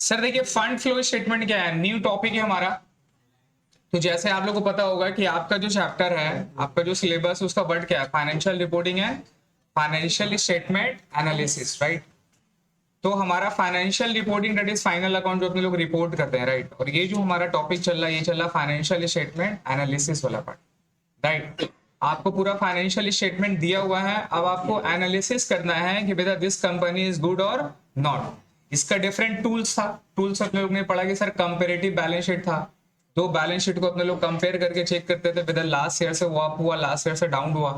Sir देखिए fund flow statement क्या है, न्यू टॉपिक है हमारा। तो जैसे आप लोगों को पता होगा कि आपका जो चैप्टर है, आपका जो सिलेबस उसका वर्ड क्या है, फाइनेंशियल रिपोर्टिंग है, फाइनेंशियल स्टेटमेंट एनालिसिस, राइट। तो हमारा financial reporting that is final account जो अपने लोग रिपोर्ट करते हैं, राइट। और ये जो हमारा टॉपिक चल रहा है, ये चल रहा है फाइनेंशियल स्टेटमेंट एनालिसिस वाला पार्ट, राइट। आपको पूरा फाइनेंशियल स्टेटमेंट दिया हुआ है, अब आपको एनालिसिस करना है कि बेटा दिस कंपनी इज गुड और नॉट। इसका डिफरेंट टूल्स था, टूल्स अपने लोग ने पढ़ा कि सर कंपेरेटिव बैलेंस शीट था, तो बैलेंस शीट को अपने लोग कंपेयर करके चेक करते थे बेटा लास्ट ईयर से वो अप हुआ, लास्ट ईयर से डाउन हुआ,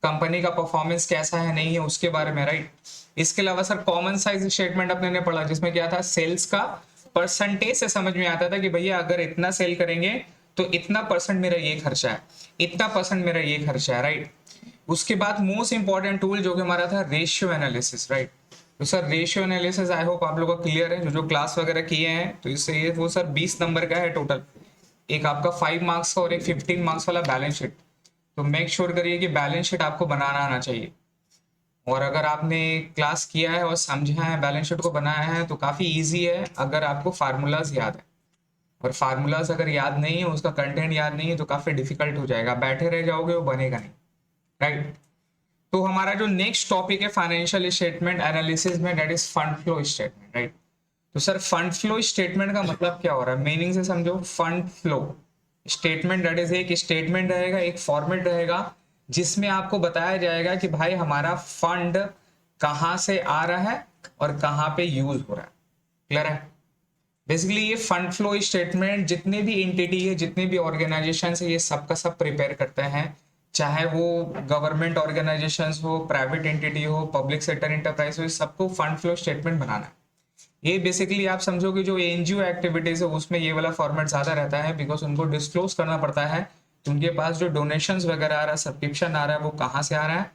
कंपनी का परफॉर्मेंस कैसा है नहीं है उसके बारे में, राइट। इसके अलावा सर कॉमन साइज स्टेटमेंट अपने ने पढ़ा, जिसमें क्या था, सेल्स का परसेंटेज से समझ में आता था कि भैया अगर इतना सेल करेंगे तो इतना परसेंट मेरा ये खर्चा है, इतना परसेंट मेरा ये खर्चा है, राइट। उसके बाद मोस्ट इंपॉर्टेंट टूल जो कि हमारा था रेशियो एनालिसिस, राइट। तो sir ratio analysis I hope आप लोगों को क्लियर है, जो क्लास वगैरह किए हैं। तो इससे ये वो सर 20 नंबर का है टोटल, एक आपका 5 मार्क्स का और एक 15 मार्क्स वाला बैलेंस शीट। तो मेक श्योर करिए कि बैलेंस शीट आपको बनाना आना चाहिए। और अगर आपने क्लास किया है और समझा है, बैलेंस शीट को बनाया है, तो काफ़ी इजी है अगर आपको फार्मूलाज याद है। और फार्मूलाज अगर याद नहीं है, उसका कंटेंट याद नहीं है, तो काफ़ी डिफिकल्ट हो जाएगा, बैठे रह जाओगे, वो बनेगा नहीं, राइट। तो हमारा जो नेक्स्ट टॉपिक है फाइनेंशियल स्टेटमेंट एनालिसिस में, that is fund flow statement, right. तो सर फंड फ्लो स्टेटमेंट का मतलब क्या हो रहा है, मीनिंग से समझो। Fund flow statement that is एक स्टेटमेंट रहेगा, एक फॉर्मेट रहेगा, जिसमें आपको बताया जाएगा कि भाई हमारा फंड कहाँ से आ रहा है और कहाँ पे यूज हो रहा है। क्लियर है? बेसिकली ये फंड फ्लो स्टेटमेंट जितने भी एंटिटी है, जितने भी ऑर्गेनाइजेशन है, ये सब का सब प्रिपेयर करते हैं, चाहे वो गवर्नमेंट ऑर्गेनाइजेशन हो, प्राइवेट एंटिटी हो, पब्लिक सेक्टर इंटरप्राइज हो, सबको फंड फ्लो स्टेटमेंट बनाना है। ये बेसिकली आप समझो कि जो एनजीओ एक्टिविटीज है उसमें ये वाला फॉर्मेट ज्यादा रहता है, बिकॉज उनको डिस्क्लोज करना पड़ता है कि उनके पास जो डोनेशंस वगैरह आ रहा है, सब्सक्रिप्शन आ रहा है, वो कहाँ से आ रहा है,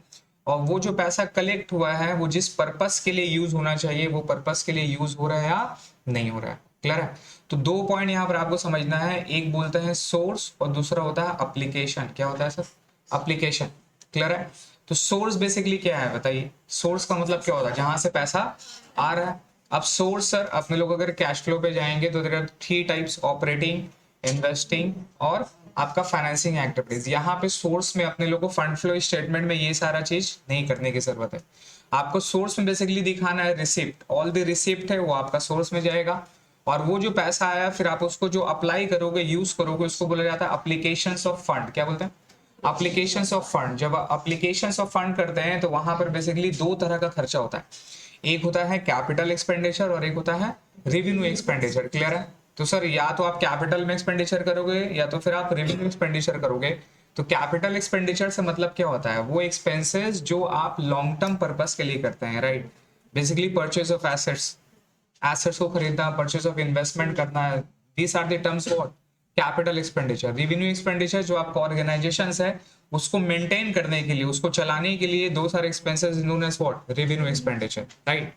और वो जो पैसा कलेक्ट हुआ है वो जिस पर्पस के लिए यूज होना चाहिए वो पर्पस के लिए यूज हो रहा है या नहीं हो रहा है। क्लियर है? तो दो पॉइंट यहाँ पर आपको समझना है, एक बोलते हैं सोर्स और दूसरा होता है अप्लीकेशन। क्या होता है सर? अप्लीकेशन। क्लियर है? तो सोर्स बेसिकली क्या है बताइए, सोर्स का मतलब क्या होता है, जहां से पैसा आ रहा है। अब सोर्स सर अपने लोग अगर कैश फ्लो पे जाएंगे तो there are 3 types, operating, investing और आपका फाइनेंसिंग एक्टिविटीज। यहाँ पे सोर्स में अपने लोग को फंड फ्लो स्टेटमेंट में ये सारा चीज नहीं करने की जरूरत है। आपको सोर्स में बेसिकली दिखाना है रिसिप्ट, ऑल द रिसिप्ट है वो आपका सोर्स में जाएगा, और वो जो पैसा आया फिर आप उसको जो अप्लाई करोगे, यूज करोगे, उसको बोला जाता है अप्लीकेशंस ऑफ फंड। क्या बोलते हैं? Applications of fund. जब अप्लीकेशंस ऑफ फंड करते हैं तो वहां पर बेसिकली दो तरह का खर्चा होता है, एक होता है कैपिटल एक्सपेंडिचर और एक होता है रेवेन्यू एक्सपेंडिचर। क्लियर है? तो सर या तो आप कैपिटल में एक्सपेंडिचर करोगे या तो फिर आप रेवेन्यू एक्सपेंडिचर करोगे। तो कैपिटल एक्सपेंडिचर से मतलब क्या होता है, वो एक्सपेंसेस जो आप लॉन्ग टर्म पर्पस के लिए करते हैं, right. Basically purchase of assets, assets को खरीदना, परचेज ऑफ इन्वेस्टमेंट करना है, these are the terms for capital expenditure. Revenue expenditure जो आपका ऑर्गेनाइजेशन है उसको मेंटेन करने के लिए, उसको चलाने के लिए दो सारे expenses known as what, revenue expenditure, right.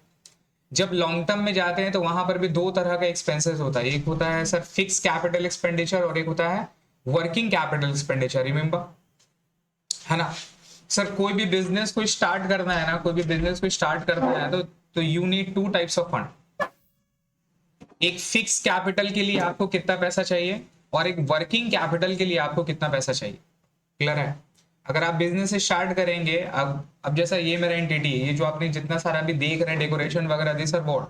जब लॉन्ग टर्म में जाते हैं तो वहां पर भी दो तरह का एक्सपेंसेस होता है, एक होता है सर फिक्स कैपिटल एक्सपेंडिचर और एक होता है वर्किंग कैपिटल एक्सपेंडिचर। रिमेंबर, है ना सर? कोई भी बिजनेस को स्टार्ट करना है ना, कोई भी बिजनेस को स्टार्ट करना है तो you need 2 types of fund. एक फिक्स कैपिटल के लिए आपको कितना पैसा चाहिए और एक वर्किंग कैपिटल के लिए आपको कितना पैसा चाहिए। क्लियर है? अगर आप बिजनेस स्टार्ट करेंगे, अब जैसा ये मेरा एंटिटी है, ये जो आपने जितना सारा अभी देख रहे हैं डेकोरेशन वगैरह दिस सर बोर्ड,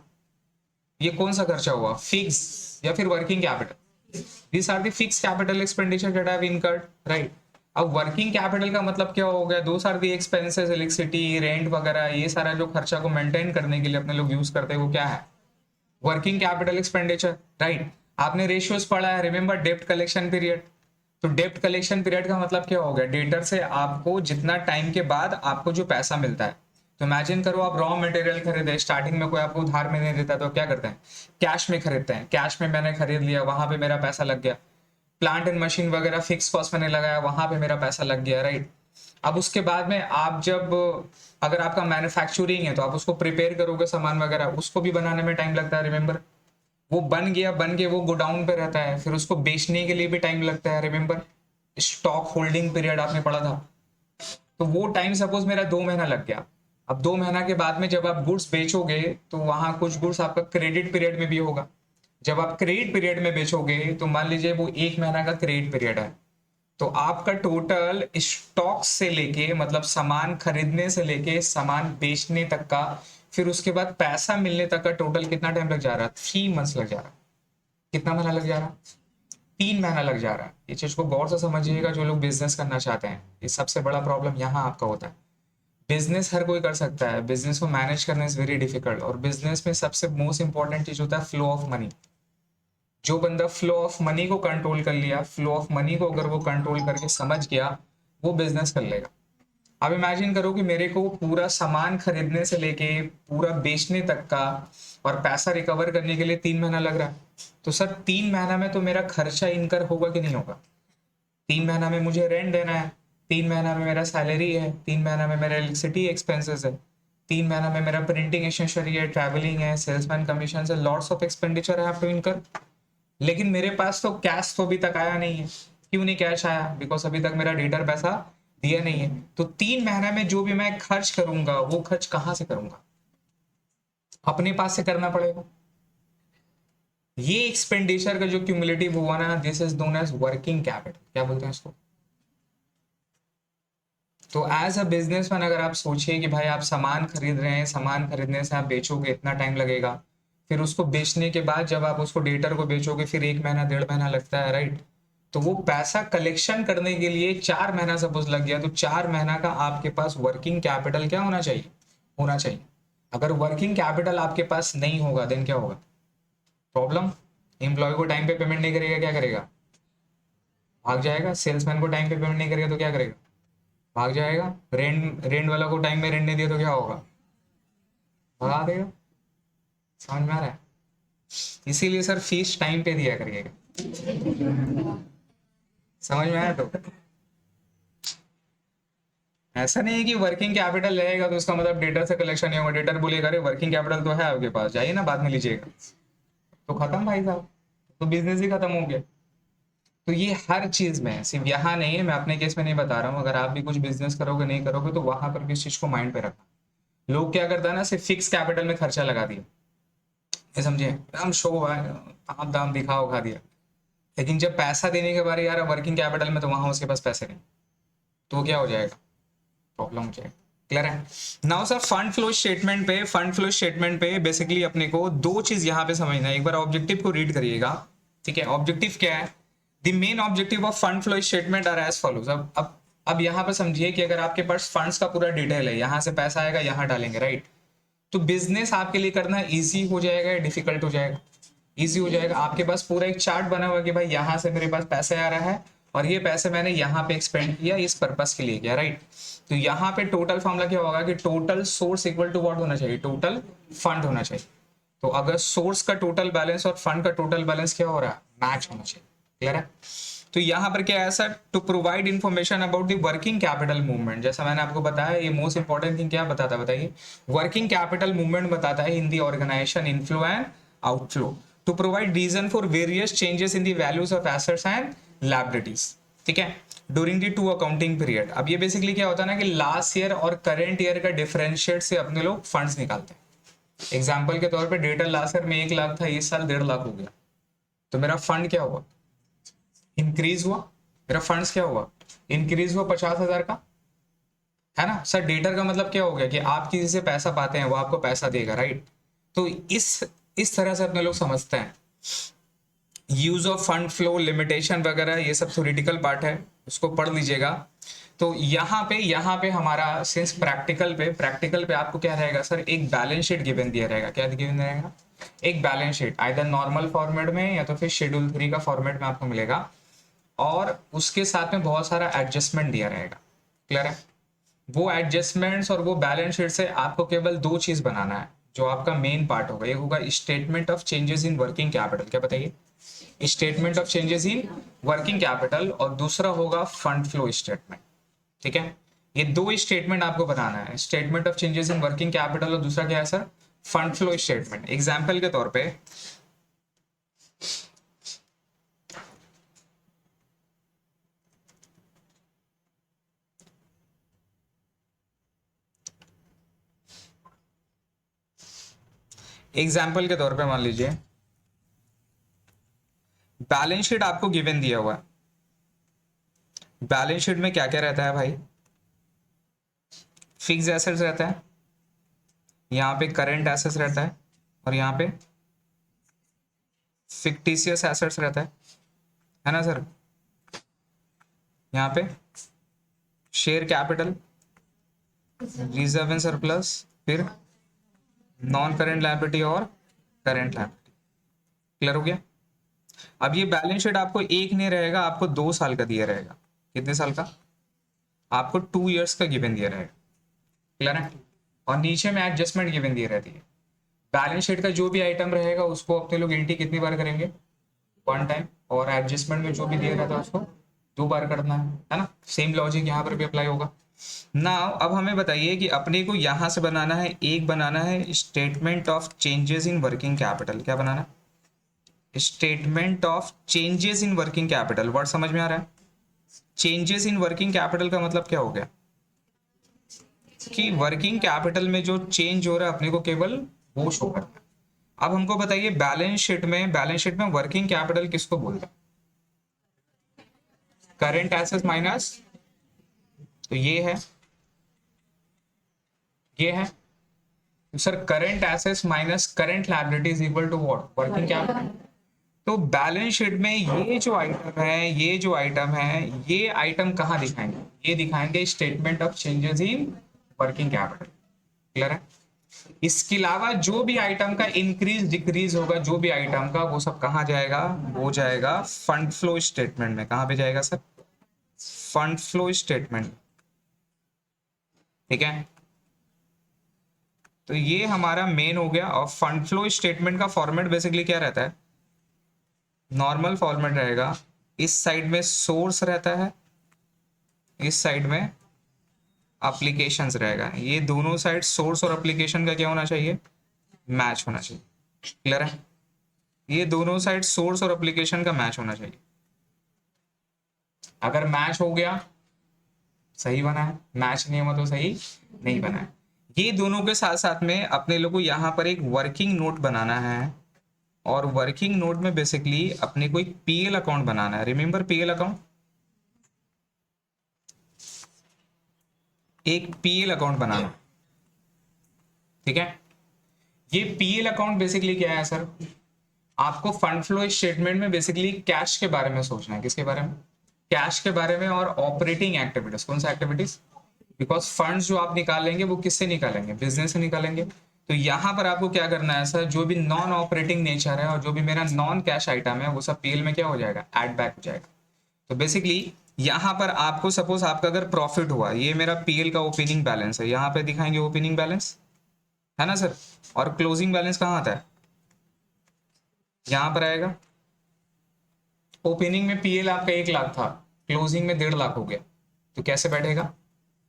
ये कौन सा खर्चा हुआ, फिक्स या फिर working capital? This are the fix capital expenditure that have incurred, right. अब वर्किंग कैपिटल का मतलब क्या हो गया, those are the expenses, electricity, rent वगैरह, ये सारा जो खर्चा को मेंटेन करने के लिए अपने लोग यूज करते हैं, वो क्या है, वर्किंग कैपिटल एक्सपेंडिचर, राइट। आपने रेशियोज पढ़ा है, रिमेंबर डेब्ट कलेक्शन पीरियड। तो डेब्ट कलेक्शन पीरियड का मतलब क्या हो गया, डेटर से आपको जितना टाइम के बाद आपको जो पैसा मिलता है। तो इमेजिन करो आप रॉ मटेरियल खरीदे, स्टार्टिंग में कोई आपको उधार में नहीं देता, तो क्या करते हैं, कैश में खरीदते हैं। कैश में मैंने खरीद लिया, वहां पे मेरा पैसा लग गया। प्लांट एंड मशीन वगैरह फिक्स कॉस्ट मैंने लगाया, वहां पे मेरा पैसा लग गया, राइट। अब उसके बाद में आप जब, अगर आपका मैन्युफैक्चरिंग है तो आप उसको प्रिपेयर करोगे सामान वगैरह, उसको भी बनाने में टाइम लगता है। रिमेंबर, वो बन गया, बन के वो गोडाउन पे रहता है, फिर उसको बेचने के लिए भी टाइम लगता है। रिमेंबर, स्टॉक होल्डिंग पीरियड आपने पढ़ा था। तो वो टाइम सपोज मेरा 2 महीना लग गया। अब 2 महीना के बाद में जब आप गुड्स बेचोगे तो वहां कुछ गुड्स आपका क्रेडिट पीरियड में भी होगा। जब आप क्रेडिट पीरियड में बेचोगे तो मान लीजिए वो 1 महीना का क्रेडिट पीरियड है, तो आपका टोटल स्टॉक से लेके मतलब सामान खरीदने से लेके सामान बेचने तक का, फिर उसके बाद पैसा मिलने तक का टोटल कितना टाइम लग जा रहा है? 3 मंथ्स लग जा रहा है। कितना महीना लग जा रहा है? 3 महीना लग जा रहा है। ये चीज को गौर से समझिएगा जो लोग बिजनेस करना चाहते हैं, ये सबसे बड़ा प्रॉब्लम यहाँ आपका होता है। बिजनेस हर कोई कर सकता है, बिजनेस को मैनेज करना इज वेरी डिफिकल्ट, और बिजनेस में सबसे मोस्ट इंपॉर्टेंट चीज होता है फ्लो ऑफ मनी। जो बंदा फ्लो ऑफ मनी को कंट्रोल कर लिया, फ्लो ऑफ मनी को अगर वो कंट्रोल करके समझ गया, वो बिजनेस कर लेगा। अब इमेजिन करो कि मेरे को पूरा सामान खरीदने से लेके पूरा बेचने तक का और पैसा रिकवर करने के लिए 3 महीना लग रहा है, तो सर 3 महीना में तो मेरा खर्चा इनकर होगा कि नहीं होगा? 3 महीना में मुझे रेंट देना है, 3 महीना में मेरा सैलरी है, 3 महीना में मेरा इलेक्ट्रिसिटी एक्सपेंसेस है, 3 महीना में मेरा प्रिंटिंग स्टेशनरी है, ट्रैवलिंग है, सेल्समैन कमीशन है, लॉट्स ऑफ एक्सपेंडिचर है टू इनकर। लेकिन मेरे पास तो कैश तो अभी तक आया नहीं है। क्यों नहीं कैश आया? बिकॉज अभी तक मेरा डीटर पैसा दिया नहीं है। तो 3 महीना में जो भी मैं खर्च करूंगा वो खर्च कहां से करूंगा? अपने पास से करना पड़ेगा। ये एक्सपेंडिचर का जो क्यूमुलेटिव हुआ ना, this is known as working capital. क्या बोलते हैं इसको? तो एज अ बिजनेसमैन अगर आप सोचिए कि भाई आप सामान खरीद रहे हैं, सामान खरीदने से आप बेचोगे, इतना टाइम लगेगा, फिर उसको बेचने के बाद जब आप उसको डेटर को बेचोगे फिर 1 महीना 1.5 महीना लगता है, राइट? तो वो पैसा कलेक्शन करने के लिए 4 महीना सपोज लग गया, तो 4 महीना का आपके पास वर्किंग कैपिटल क्या होना चाहिए? होना चाहिए। अगर वर्किंग कैपिटल आपके पास नहीं होगा देन क्या होगा? प्रॉब्लम। एम्प्लॉय को टाइम पे पेमेंट नहीं करेगा, क्या करेगा? भाग जाएगा। सेल्समैन को टाइम पे पेमेंट नहीं करेगा तो क्या करेगा? भाग जाएगा। रेंट रेंट वाला को टाइम में रेंट नहीं दिया तो क्या होगा? भगा देगा। समझ में आ रहा है? इसीलिए सर फीस टाइम पे दिया करिएगा। समझ में आया? तो ऐसा नहीं है कि वर्किंग कैपिटल रहेगा तो उसका मतलब डेटर से कलेक्शन नहीं होगा। डेटर बोलेगा अरे वर्किंग कैपिटल तो है आपके पास, जाइए ना बाद में लीजिएगा, तो खत्म भाई साहब, तो बिजनेस ही खत्म हो गया। तो ये हर चीज में है, सिर्फ यहाँ नहीं है। मैं अपने केस में नहीं बता रहा हूँ, अगर आप भी कुछ बिजनेस करोगे नहीं करोगे तो वहां पर भी इस चीज को माइंड पे रखना। लोग क्या करता है ना, सिर्फ फिक्स कैपिटल में खर्चा लगा दिया, ये समझिए, हम शो ताम दाम दिखाओ खा दिया, लेकिन जब पैसा देने के बारे यार वर्किंग कैपिटल में, तो वहां उसके पास पैसे नहीं, तो क्या हो जाएगा? प्रॉब्लम हो जाएगा। क्लियर है? Now sir fund flow statement पे बेसिकली अपने को दो चीज यहाँ पे समझना है। एक बार ऑब्जेक्टिव को रीड करिएगा, ठीक है? ऑब्जेक्टिव क्या है? The main objective of fund flow statement are as follows. अब यहाँ पे समझिए कि अगर आपके पास फंड्स का पूरा डिटेल है, यहाँ से पैसा आएगा यहाँ डालेंगे, राइट? तो बिजनेस आपके लिए करना इजी हो जाएगा या डिफिकल्ट हो जाएगा? इजी हो जाएगा। आपके पास पूरा एक चार्ट बना हुआ है कि भाई यहाँ से मेरे पास पैसे आ रहा है और ये पैसे मैंने यहाँ पे एक्सपेंड किया, इस पर्पस के लिए किया, राइट? तो यहाँ पे टोटल फॉर्मूला क्या होगा कि total source equal to what होना चाहिए? टोटल फंड होना चाहिए। तो अगर सोर्स का टोटल बैलेंस और फंड का टोटल बैलेंस क्या हो रहा है? मैच होना चाहिए। क्लियर है? तो यहाँ पर क्या है sir? To provide information about the working capital movement. जैसा मैंने आपको बताया, ये मोस्ट इंपॉर्टेंट थिंग क्या बताता है बताइए? वर्किंग कैपिटल मूवमेंट बताता है in the organisation inflow and outflow, to provide reason for various changes in the values of assets and liabilities, ठीक है, during the to accounting period. अब ये बेसिकली क्या होता है ना कि लास्ट ईयर और करंट ईयर का डिफरेंशिएट से अपने लोग फंड्स निकालते हैं। एग्जाम्पल के तौर पे डेटा लास्ट ईयर में 1 लाख था, इस साल 1.5 लाख हो गया, तो मेरा फंड क्या हुआ? इंक्रीज हुआ। मेरा फंड्स क्या हुआ? इंक्रीज हुआ 50,000 का, है ना सर? डेटर का मतलब क्या हो गया कि आप किसी से पैसा पाते हैं वो आपको पैसा देगा, राइट? तो इस तरह से अपने लोग समझते हैं। Use of fund flow limitation वगैरह ये सब थ्योरेटिकल पार्ट है, उसको पढ़ लीजिएगा। तो यहाँ पे हमारा सिंस प्रैक्टिकल पे आपको क्या रहेगा सर? एक बैलेंस शीट गिवन दिया रहेगा। क्या गिवन रहेगा? एक balance sheet, either normal format में या तो फिर शेड्यूल 3 का फॉर्मेट में आपको मिलेगा, और उसके साथ में बहुत सारा एडजस्टमेंट दिया रहेगा। क्लियर है? वो एडजस्टमेंट्स और वो बैलेंस शीट से आपको केवल दो चीज बनाना है जो आपका मेन पार्ट होगा। एक होगा statement of changes in working capital. क्या बताइए? Statement of changes in working capital, और दूसरा होगा फंड फ्लो स्टेटमेंट। ठीक है? ये दो स्टेटमेंट आपको बनाना है, statement of changes in working capital और दूसरा क्या है sir? Fund flow statement. Example के तौर पे मान लीजिए बैलेंस शीट आपको गिवन दिया हुआ है। बैलेंस शीट में क्या क्या रहता है भाई? फिक्स एसेट्स रहता है, यहाँ पे करंट एसेट्स रहता है, और यहाँ पे फिक्टिशियस एसेट्स रहता है ना सर? यहाँ पे share capital, reserve and surplus, फिर नॉन करेंट लायबिलिटी और करेंट लायबिलिटी। क्लियर हो गया? अब ये बैलेंस शीट आपको एक नहीं रहेगा, आपको 2 साल का दिया रहेगा। कितने साल का? आपको 2 इयर्स का गिवन दिया रहेगा। क्लियर है? और नीचे में एडजस्टमेंट गिवन दी रहती है। बैलेंस शीट का जो भी आइटम रहेगा उसको अपने लोग एंट्री कितनी बार करेंगे? 1 टाइम। और एडजस्टमेंट में जो भी दिया रहता है उसको 2 बार करना है ना? सेम लॉजिक यहाँ पर भी अप्लाई होगा। नाउ अब हमें बताइए कि अपने को यहां से बनाना है, एक बनाना है statement of changes in working capital. क्या बनाना है? Statement of changes in working capital. Word समझ में आ रहा है? चेंजेस इन वर्किंग कैपिटल का मतलब क्या हो गया कि वर्किंग कैपिटल में जो चेंज हो रहा है अपने को केवल वो शो करना है। अब हमको बताइए बैलेंस शीट में वर्किंग कैपिटल किसको बोलते हैं? करंट एसेट्स माइनस, तो ये है तो sir current assets minus current liability is equal to what? Working capital. तो बैलेंस शीट में ये जो आइटम है ये आइटम कहाँ दिखाएंगे? ये दिखाएंगे statement of changes in working capital. Clear है? इसके अलावा जो भी आइटम का इंक्रीज डिक्रीज होगा, जो भी आइटम का, वो सब कहाँ जाएगा? वो जाएगा फंड फ्लो स्टेटमेंट में। कहाँ पे जाएगा सर? Fund flow statement. ठीक है, तो ये हमारा मेन हो गया। और फंड फ्लो स्टेटमेंट का फॉर्मेट बेसिकली क्या रहता है? नॉर्मल फॉर्मेट रहेगा। इस साइड में सोर्स रहता है, इस साइड में एप्लीकेशंस रहेगा। ये दोनों साइड सोर्स और एप्लीकेशन का क्या होना चाहिए? मैच होना चाहिए। क्लियर है? ये दोनों साइड सोर्स और एप्लीकेशन का मैच होना चाहिए। अगर मैच हो गया सही बना है, मैच नहीं हुआ तो सही नहीं बना है। ये दोनों के साथ साथ में अपने लोग को यहाँ पर एक वर्किंग नोट बनाना है, और वर्किंग नोट में बेसिकली अपने को एक पीएल अकाउंट बनाना है। रिमेंबर पीएल अकाउंट, एक पीएल अकाउंट बनाना। ठीक है, ये पीएल अकाउंट बेसिकली क्या है सर? आपको फंड फ्लो स्टेटमेंट में बेसिकली कैश के बारे में सोचना है। किसके बारे में? कैश के बारे में। और ऑपरेटिंग एक्टिविटीज, कौन सा एक्टिविटीज? बिकॉज फंड्स जो आप निकालेंगे वो किससे निकालेंगे? बिजनेस से निकालेंगे। तो यहाँ पर आपको क्या करना है सर? जो भी नॉन ऑपरेटिंग नेचर है और जो भी मेरा नॉन कैश आइटम है वो सब पीएल में क्या हो जाएगा? एड बैक हो जाएगा। तो बेसिकली यहाँ पर आपको सपोज आपका अगर प्रॉफिट हुआ, ये मेरा पीएल का ओपनिंग बैलेंस है, यहाँ पे दिखाएंगे ओपनिंग बैलेंस, है ना सर? और क्लोजिंग बैलेंस कहाँ आता है? यहाँ पर आएगा। ओपनिंग में पीएल आपका 1 लाख था, क्लोजिंग में 1.5 लाख हो गया, तो कैसे बैठेगा?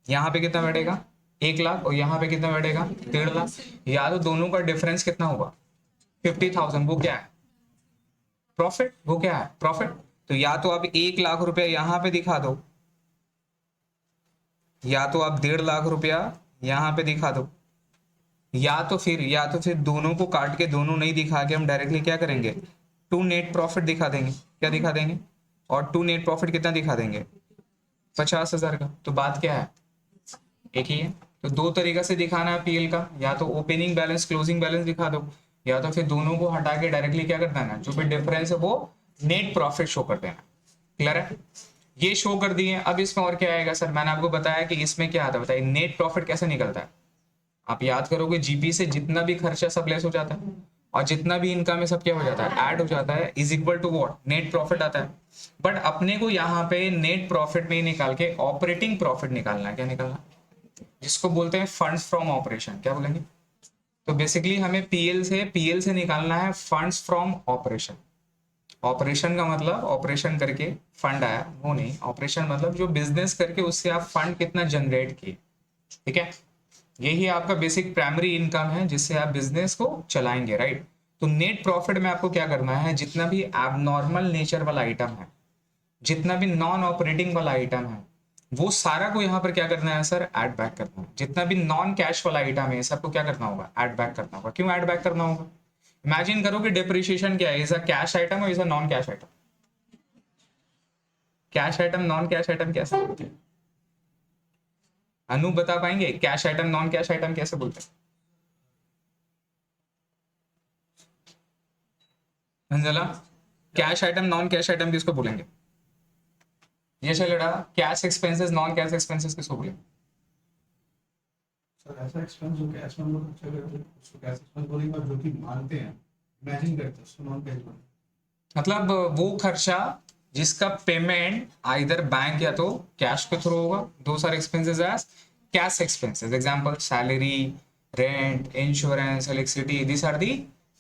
यहाँ पे कितना बैठेगा? 1 लाख, और यहाँ पे कितना बैठेगा? 1.5 लाख। या तो दोनों का डिफरेंस कितना होगा? 50,000। वो क्या है? प्रॉफिट। वो क्या है? प्रॉफिट। तो या तो आप 1 लाख रुपया यहाँ पे दिखा दो, या तो आप 1.5 लाख रुपया यहाँ पे दिखा दो, या तो फिर दोनों को काट के, दोनों नहीं दिखा के हम डायरेक्टली क्या करेंगे? टू नेट प्रॉफिट दिखा देंगे। क्या दिखा देंगे? और टू नेट प्रॉफिट कितना दिखा देंगे? 50,000 का। तो बात क्या है? एक ही है। तो 2 तरीका से दिखाना है पीएल का, या तो ओपनिंग बैलेंस क्लोजिंग बैलेंस दिखा दो, या तो फिर दोनों को हटा के डायरेक्टली क्या कर देना, जो भी डिफरेंस है वो नेट प्रॉफिट शो कर देना। क्लियर है? ये शो कर दिए। अब इसमें और क्या आएगा सर? मैंने आपको बताया कि इसमें क्या आता है, बताइए नेट प्रॉफिट कैसे निकलता है? आप याद करोगे जीपी से जितना भी खर्चा सब लेस हो जाता है, और जितना भी इनकम है सब क्या हो जाता है? ऐड हो जाता है, is equal to what? Net profit आता है। बट अपने को यहाँ पे नेट प्रॉफिट नहीं निकाल के ऑपरेटिंग प्रॉफिट निकालना है। क्या निकालना? जिसको बोलते हैं फंड्स फ्रॉम ऑपरेशन। क्या बोलेंगे? तो बेसिकली हमें पीएल से निकालना है फंड्स फ्रॉम ऑपरेशन। ऑपरेशन का मतलब ऑपरेशन करके फंड आया, वो नहीं। ऑपरेशन मतलब जो बिजनेस करके उससे आप फंड कितना जनरेट किए। ठीक है, यही आपका बेसिक प्राइमरी इनकम है जिससे आप बिजनेस को चलाएंगे, राइट? तो नेट प्रॉफिट में आपको क्या करना है? जितना भी एबनॉर्मल नेचर वाला आइटम है, जितना भी नॉन ऑपरेटिंग वाला आइटम है, वो सारा को यहाँ पर क्या करना है सर? ऐड बैक करना है। जितना भी नॉन कैश वाला आइटम है सबको क्या करना होगा? ऐड बैक करना होगा। क्यों ऐड बैक करना होगा? इमेजिन करो कि डिप्रिशिएशन क्या है? इज अ कैश आइटम और is a non cash item? Cash item non cash item कैसे बोलते हैं? अनु बता पाएंगे cash item non cash item कैसे बोलते हैं? अंजला, cash item non cash item किसको बोलेंगे? ये चलेगा, cash expenses non cash expenses किसको बोलेंगे? सर ऐसा एक्सपेंस जो कैश में हम लोग खर्चा करते हैं उसको कैश एक्सपेंस बोलेंगे, और जो कि मानते हैं, इमेजिन करते हैं, उसको नॉन कैश बोलेंगे। मतलब वो खर्चा जिसका पेमेंट आइदर बैंक या तो कैश के थ्रू होगा, those are expenses as cash expenses. Example salary, rent, insurance, electricity, this are the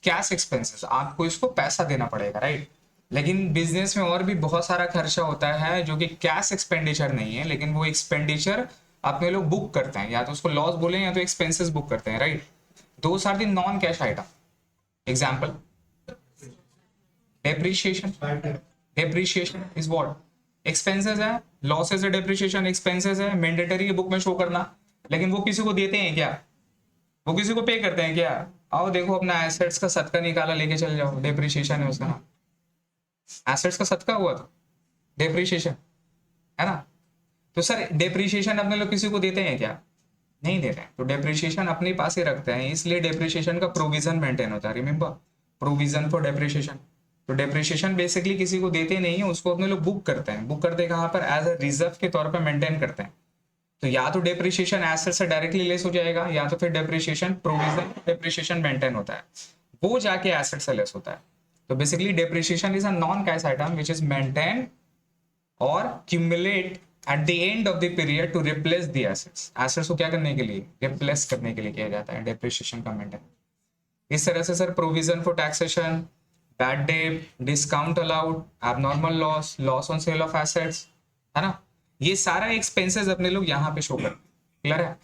cash expenses. आपको इसको पैसा देना पड़ेगा, राइट? लेकिन बिजनेस में और भी बहुत सारा खर्चा होता है जो कि कैश एक्सपेंडिचर नहीं है, लेकिन वो एक्सपेंडिचर अपने लोग बुक करते हैं, या तो उसको लॉस बोले या तो एक्सपेंसेस बुक करते हैं, right? Those are the non cash item. Example depreciation, depreciation is what? Expenses है, लॉसेस है, डेप्रिशिएशन एक्सपेंसेस है, मैंडेटरी है बुक में शो करना, लेकिन वो किसी को देते हैं क्या? वो किसी को पे करते हैं क्या? आओ देखो अपना एसेट्स का सदका निकाला लेके चल जाओ, डेप्रिशिएशन है उसका नाम। एसेट्स का सदका हुआ तो डेप्रिशिएशन है ना? तो सर डेप्रिशिएशन अपने लोग किसी को देते हैं क्या? नहीं देते हैं। तो डेप्रिशिएशन अपने पास ही रखते हैं, इसलिए डेप्रिशिएशन का प्रोविजन मेंटेन होता है। Remember, provision for depreciation. तो डेप्रिशिएशन बेसिकली किसी को देते नहीं है, उसको अपने लोग बुक करते हैं। बुक करते कहाँ पर? एज अ रिजर्व के तौर पर मेंटेन करते हैं। तो या तो डेप्रिशिएशन एसेट से डायरेक्टली लेस हो जाएगा, या तो फिर डेप्रिशिएशन प्रोविजन डेप्रिशिएशन मेंटेन होता है, वो जाके एसेट से लेस होता है। तो basically depreciation is a non cash item which is maintain और cumulate at the end of the period to replace the assets. Assets को क्या करने के लिए? रिप्लेस करने के लिए किया जाता है डेप्रिशिएशन का मेंटेन। इस तरह से sir provision for taxation, bad debt, discount allowed, abnormal loss, loss on sale of assets, है ना, ये सारा एक्सपेंसेस अपने लोग यहाँ पे शो कर। क्लियर है?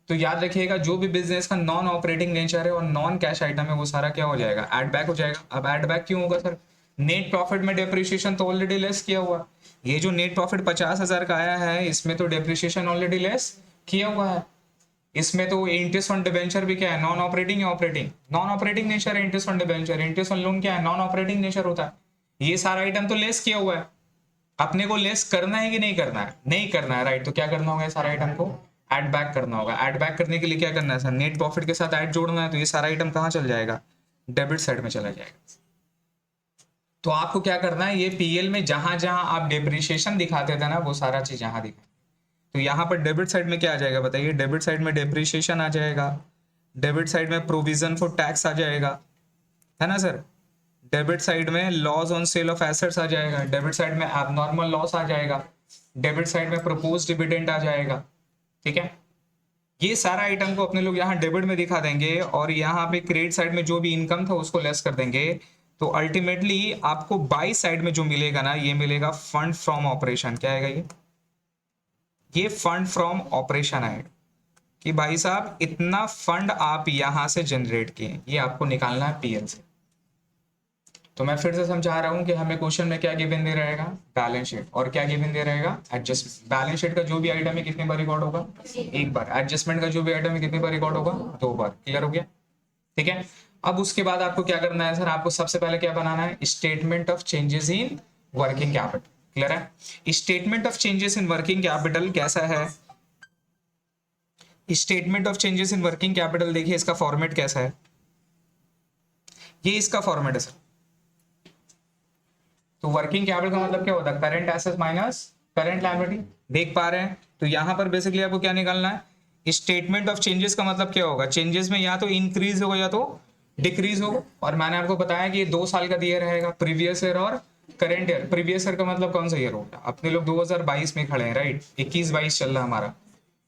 तो याद रखिएगा जो भी बिजनेस का नॉन ऑपरेटिंग नेचर है और नॉन कैश आइटम है वो सारा क्या हो जाएगा? एड बैक हो जाएगा। अब एड बैक क्यों होगा सर? नेट प्रॉफिट में डेप्रिशिएशन तो ऑलरेडी लेस किया हुआ। ये जो नेट प्रॉफिट 50,000 का आया है इसमें तो डेप्रिशिएशन ऑलरेडी लेस किया हुआ है। इसमें तो इंटरेस्ट ऑन डिबेंचर भी क्या है? नॉन ऑपरेटिंग या ऑपरेटिंग? नॉन ऑपरेटिंग नेचर है interest on debenture. Interest on loan क्या है? नॉन ऑपरेटिंग नेचर होता है। ये सारा आइटम तो लेस किया हुआ है। अपने को लेस करना है कि नहीं करना है? नहीं करना है, राइट? तो क्या करना होगा? सारा आइटम को ऐड बैक करना होगा। ऐड बैक करने के लिए क्या करना है सर? नेट प्रॉफिट के साथ ऐड जोड़ना है। तो ये सारा आइटम कहाँ चल जाएगा? डेबिट साइड में चला जाएगा। तो आपको क्या करना है? ये पीएल में जहां जहां आप डेप्रिशिएशन दिखाते थे ना वो सारा चीज यहां दिखा। तो यहाँ पर डेबिट साइड में क्या आ जाएगा बताइए? डेबिट साइड में डेप्रिशिएशन आ जाएगा, डेबिट साइड में प्रोविजन फॉर टैक्स आ जाएगा, है ना सर? डेबिट साइड में loss on sale of assets आ जाएगा, डेबिट साइड में एबनॉर्मल लॉस आ जाएगा, डेबिट साइड में प्रपोज डिविडेंड आ जाएगा। ठीक है, ये सारा आइटम को अपने लोग यहाँ डेबिट में दिखा देंगे और यहाँ पे क्रेडिट साइड में जो भी इनकम था उसको लेस कर देंगे। तो अल्टीमेटली आपको बाई साइड में जो मिलेगा ना, ये मिलेगा फंड फ्रॉम ऑपरेशन। क्या आएगा ये फंड फ्रॉम ऑपरेशन आएगा कि भाई साहब इतना फंड आप यहां से जनरेट किए, ये आपको निकालना है पीएल से। तो मैं फिर से समझा रहा हूं कि हमें क्वेश्चन में क्या गिवन दे रहेगा? Balance sheet. और क्या गिवन दे रहेगा? एडजस्टमेंट। बैलेंस शीट का जो भी आइटम है कितनी बार रिकॉर्ड होगा? एक बार। एडजस्टमेंट का जो भी आइटम है कितनी बार रिकॉर्ड होगा? 2 बार। क्लियर हो गया? ठीक है, अब उसके बाद आपको क्या करना है सर? आपको सबसे पहले क्या बनाना है? Statement of changes in working capital. Clear है? Statement of changes in working capital कैसा है? Statement of changes in working capital देखिए इसका फॉर्मेट कैसा है। ये इसका फॉर्मेट है सर। तो वर्किंग कैपिटल का मतलब क्या होता है? Current assets minus current liability. देख पा रहे हैं? तो यहां पर बेसिकली आपको क्या निकालना है? स्टेटमेंट ऑफ चेंजेस का मतलब क्या होगा? चेंजेस में या तो इंक्रीज होगा या तो डिक्रीज होगा। और मैंने आपको बताया कि ये 2 साल का दिया रहेगा, प्रीवियस ईयर और करंट ईयर। प्रीवियस ईयर का मतलब कौन सा ईयर होगा? अपने लोग 2022 में खड़े हैं, राइट? 21-22 चल रहा है हमारा।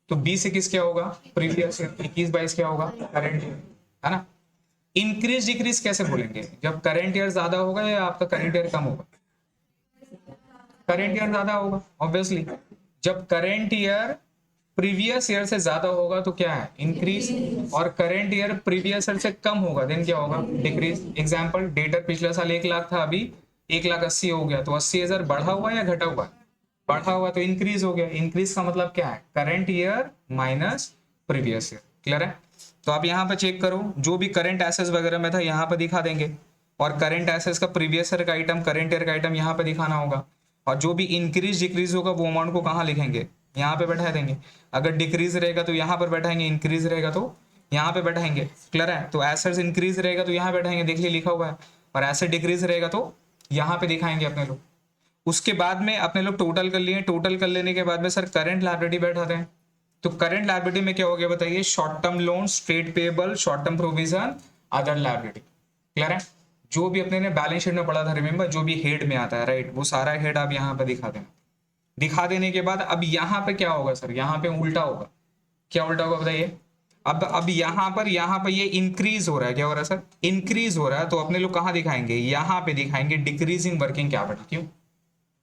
तो 20-21 क्या होगा? Previous year. 21-22 क्या होगा? करंट ईयर, है ना? इंक्रीज डिक्रीज कैसे बोलेंगे? जब करंट ईयर ज्यादा होगा या आपका करंट ईयर कम होगा? करंट ईयर ज्यादा होगा ऑब्वियसली। जब करंट ईयर प्रीवियस ईयर से ज्यादा होगा तो क्या है? इंक्रीज। और करंट ईयर प्रीवियस ईयर से कम होगा देन क्या होगा? डिक्रीज। एग्जांपल, डेटर पिछला साल 1 लाख था, अभी 1,80,000 हो गया, तो 80,000 बढ़ा हुआ या घटा हुआ? बढ़ा हुआ, तो इंक्रीज हो गया। इंक्रीज का मतलब क्या है? Current year minus previous year. Clear है? तो आप यहाँ पे चेक करो, जो भी करंट एसेट्स वगैरह में था यहाँ पे दिखा देंगे, और करंट एसेट्स का प्रीवियस ईयर का आइटम, करंट ईयर का आइटम यहाँ पे दिखाना होगा। और जो भी इंक्रीज डिक्रीज होगा वो अमाउंट को कहाँ लिखेंगे, यहाँ पे बैठा देंगे। अगर डिक्रीज रहेगा तो यहाँ पर बैठाएंगे, इंक्रीज रहेगा तो यहाँ पे बैठाएंगे। क्लियर है? तो एसेट्स इंक्रीज रहेगा तो यहाँ बैठाएंगे, देख लिए लिखा हुआ है, और एसेट डिक्रीज रहेगा तो यहाँ पे दिखाएंगे अपने लोग। उसके बाद में अपने लोग टोटल कर लिए, टोटल कर लेने के बाद में सर करंट लायबिलिटी बैठाते हैं। तो करंट लायबिलिटी में क्या हो गया बताइए, short term loan, trade payable, short term provision, other liability. Clear है? जो भी अपने ने बैलेंस शीट में पढ़ा था, रिमेंबर, जो भी हेड में आता है, राइट, वो सारा हेड आप यहाँ पे दिखा देना। दिखा देने के बाद अब यहाँ पे क्या होगा सर, यहाँ पे उल्टा होगा। क्या उल्टा होगा बताइए? अब यहाँ पर ये इंक्रीज हो रहा है, क्या हो रहा है सर, इंक्रीज हो रहा है, तो अपने लोग कहाँ दिखाएंगे, यहाँ पे दिखाएंगे डिक्रीजिंग वर्किंग कैपिटल। क्यों?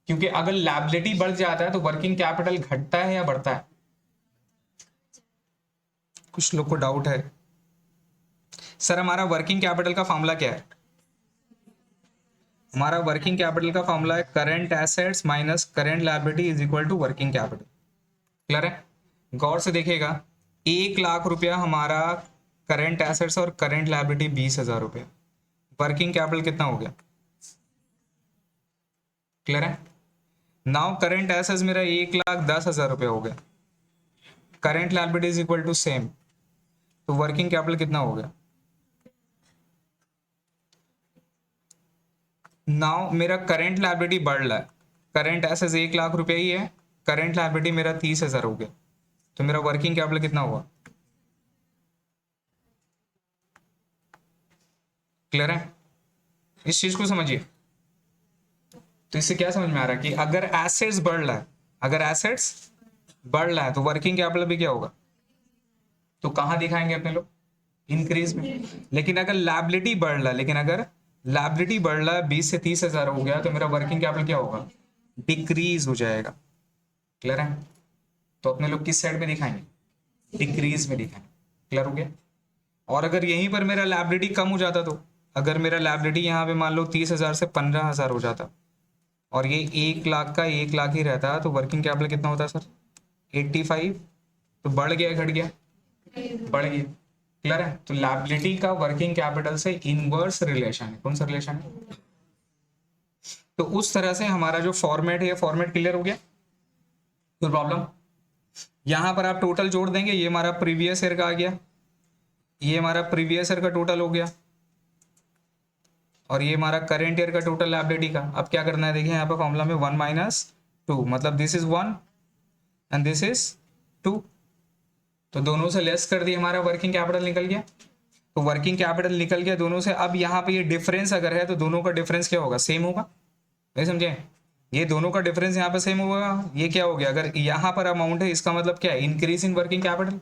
क्योंकि अगर लायबिलिटी बढ़ जाता है तो वर्किंग कैपिटल घटता है या बढ़ता है? कुछ लोग को डाउट है। सर हमारा वर्किंग कैपिटल का फॉर्मूला क्या है? हमारा वर्किंग कैपिटल का फॉर्मूला है current assets minus current liability is equal to working capital. Clear है? गौर से देखिएगा, 1,00,000 रुपया हमारा करंट एसेट्स और करंट लायबिलिटी 20,000 रुपया, वर्किंग कैपिटल कितना हो गया? क्लियर है? नाउ करंट एसेट्स मेरा 1,10,000 रुपया हो गया, current liability is equal to same, तो वर्किंग कैपिटल कितना हो गया? नाउ मेरा करंट लायबिलिटी बढ़ रहा है, करंट एसेट्स 1,00,000 रुपया ही है, करंट लायबिलिटी मेरा 30,000 हो गया, तो मेरा वर्किंग कैपिटल कितना हुआ? क्लियर है? इस चीज को समझिए। तो इससे क्या समझ में आ रहा है कि अगर एसेट्स बढ़ रहा है, अगर एसेट्स बढ़ रहा है तो वर्किंग कैपिटल भी क्या होगा, तो कहां दिखाएंगे अपने लोग, इंक्रीज में। लेकिन अगर लायबिलिटी बढ़ रहा है, लेकिन अगर लायबिलिटी बढ़ रहा है, 20 से 30,000 हो गया, तो मेरा वर्किंग कैपिटल क्या होगा, डिक्रीज हो जाएगा। क्लियर है? तो अपने लोग किस साइड में दिखाएंगे, डिक्रीज में दिखाएंगे। क्लियर हो गया? और अगर यहीं पर मेरा लायबिलिटी कम हो जाता, तो अगर मेरा लायबिलिटी यहाँ पे मान लो 30,000 से 15,000 हो जाता, और ये 1,00,000 का 1,00,000 ही रहता, तो वर्किंग कैपिटल कितना होता सर, 85। तो बढ़ गया घट गया, बढ़ गया। क्लियर है? तो लायबिलिटी का वर्किंग कैपिटल से इनवर्स रिलेशन है। कौन सा रिलेशन है? तो उस तरह से हमारा जो फॉर्मेट है, फॉर्मेट क्लियर हो गया? कोई प्रॉब्लम? यहां पर आप टोटल जोड़ देंगे, ये हमारा प्रीवियस ईयर का आ गया, ये हमारा प्रीवियस ईयर का टोटल हो गया, और ये हमारा करेंट ईयर का टोटल लायबिलिटी का। अब क्या करना है, देखिए यहाँ पे फॉर्मूला में 1 - 2, मतलब this is 1 and this is 2, तो दोनों से लेस कर दिए, हमारा वर्किंग कैपिटल निकल गया। तो वर्किंग कैपिटल निकल गया दोनों से। अब यहाँ पे ये डिफरेंस अगर है तो दोनों का डिफरेंस क्या होगा, सेम होगा। नहीं समझे? ये दोनों का डिफरेंस यहाँ पे सेम होगा। ये क्या हो गया, अगर यहाँ पर अमाउंट है इसका मतलब क्या है, इंक्रीज इन वर्किंग कैपिटल,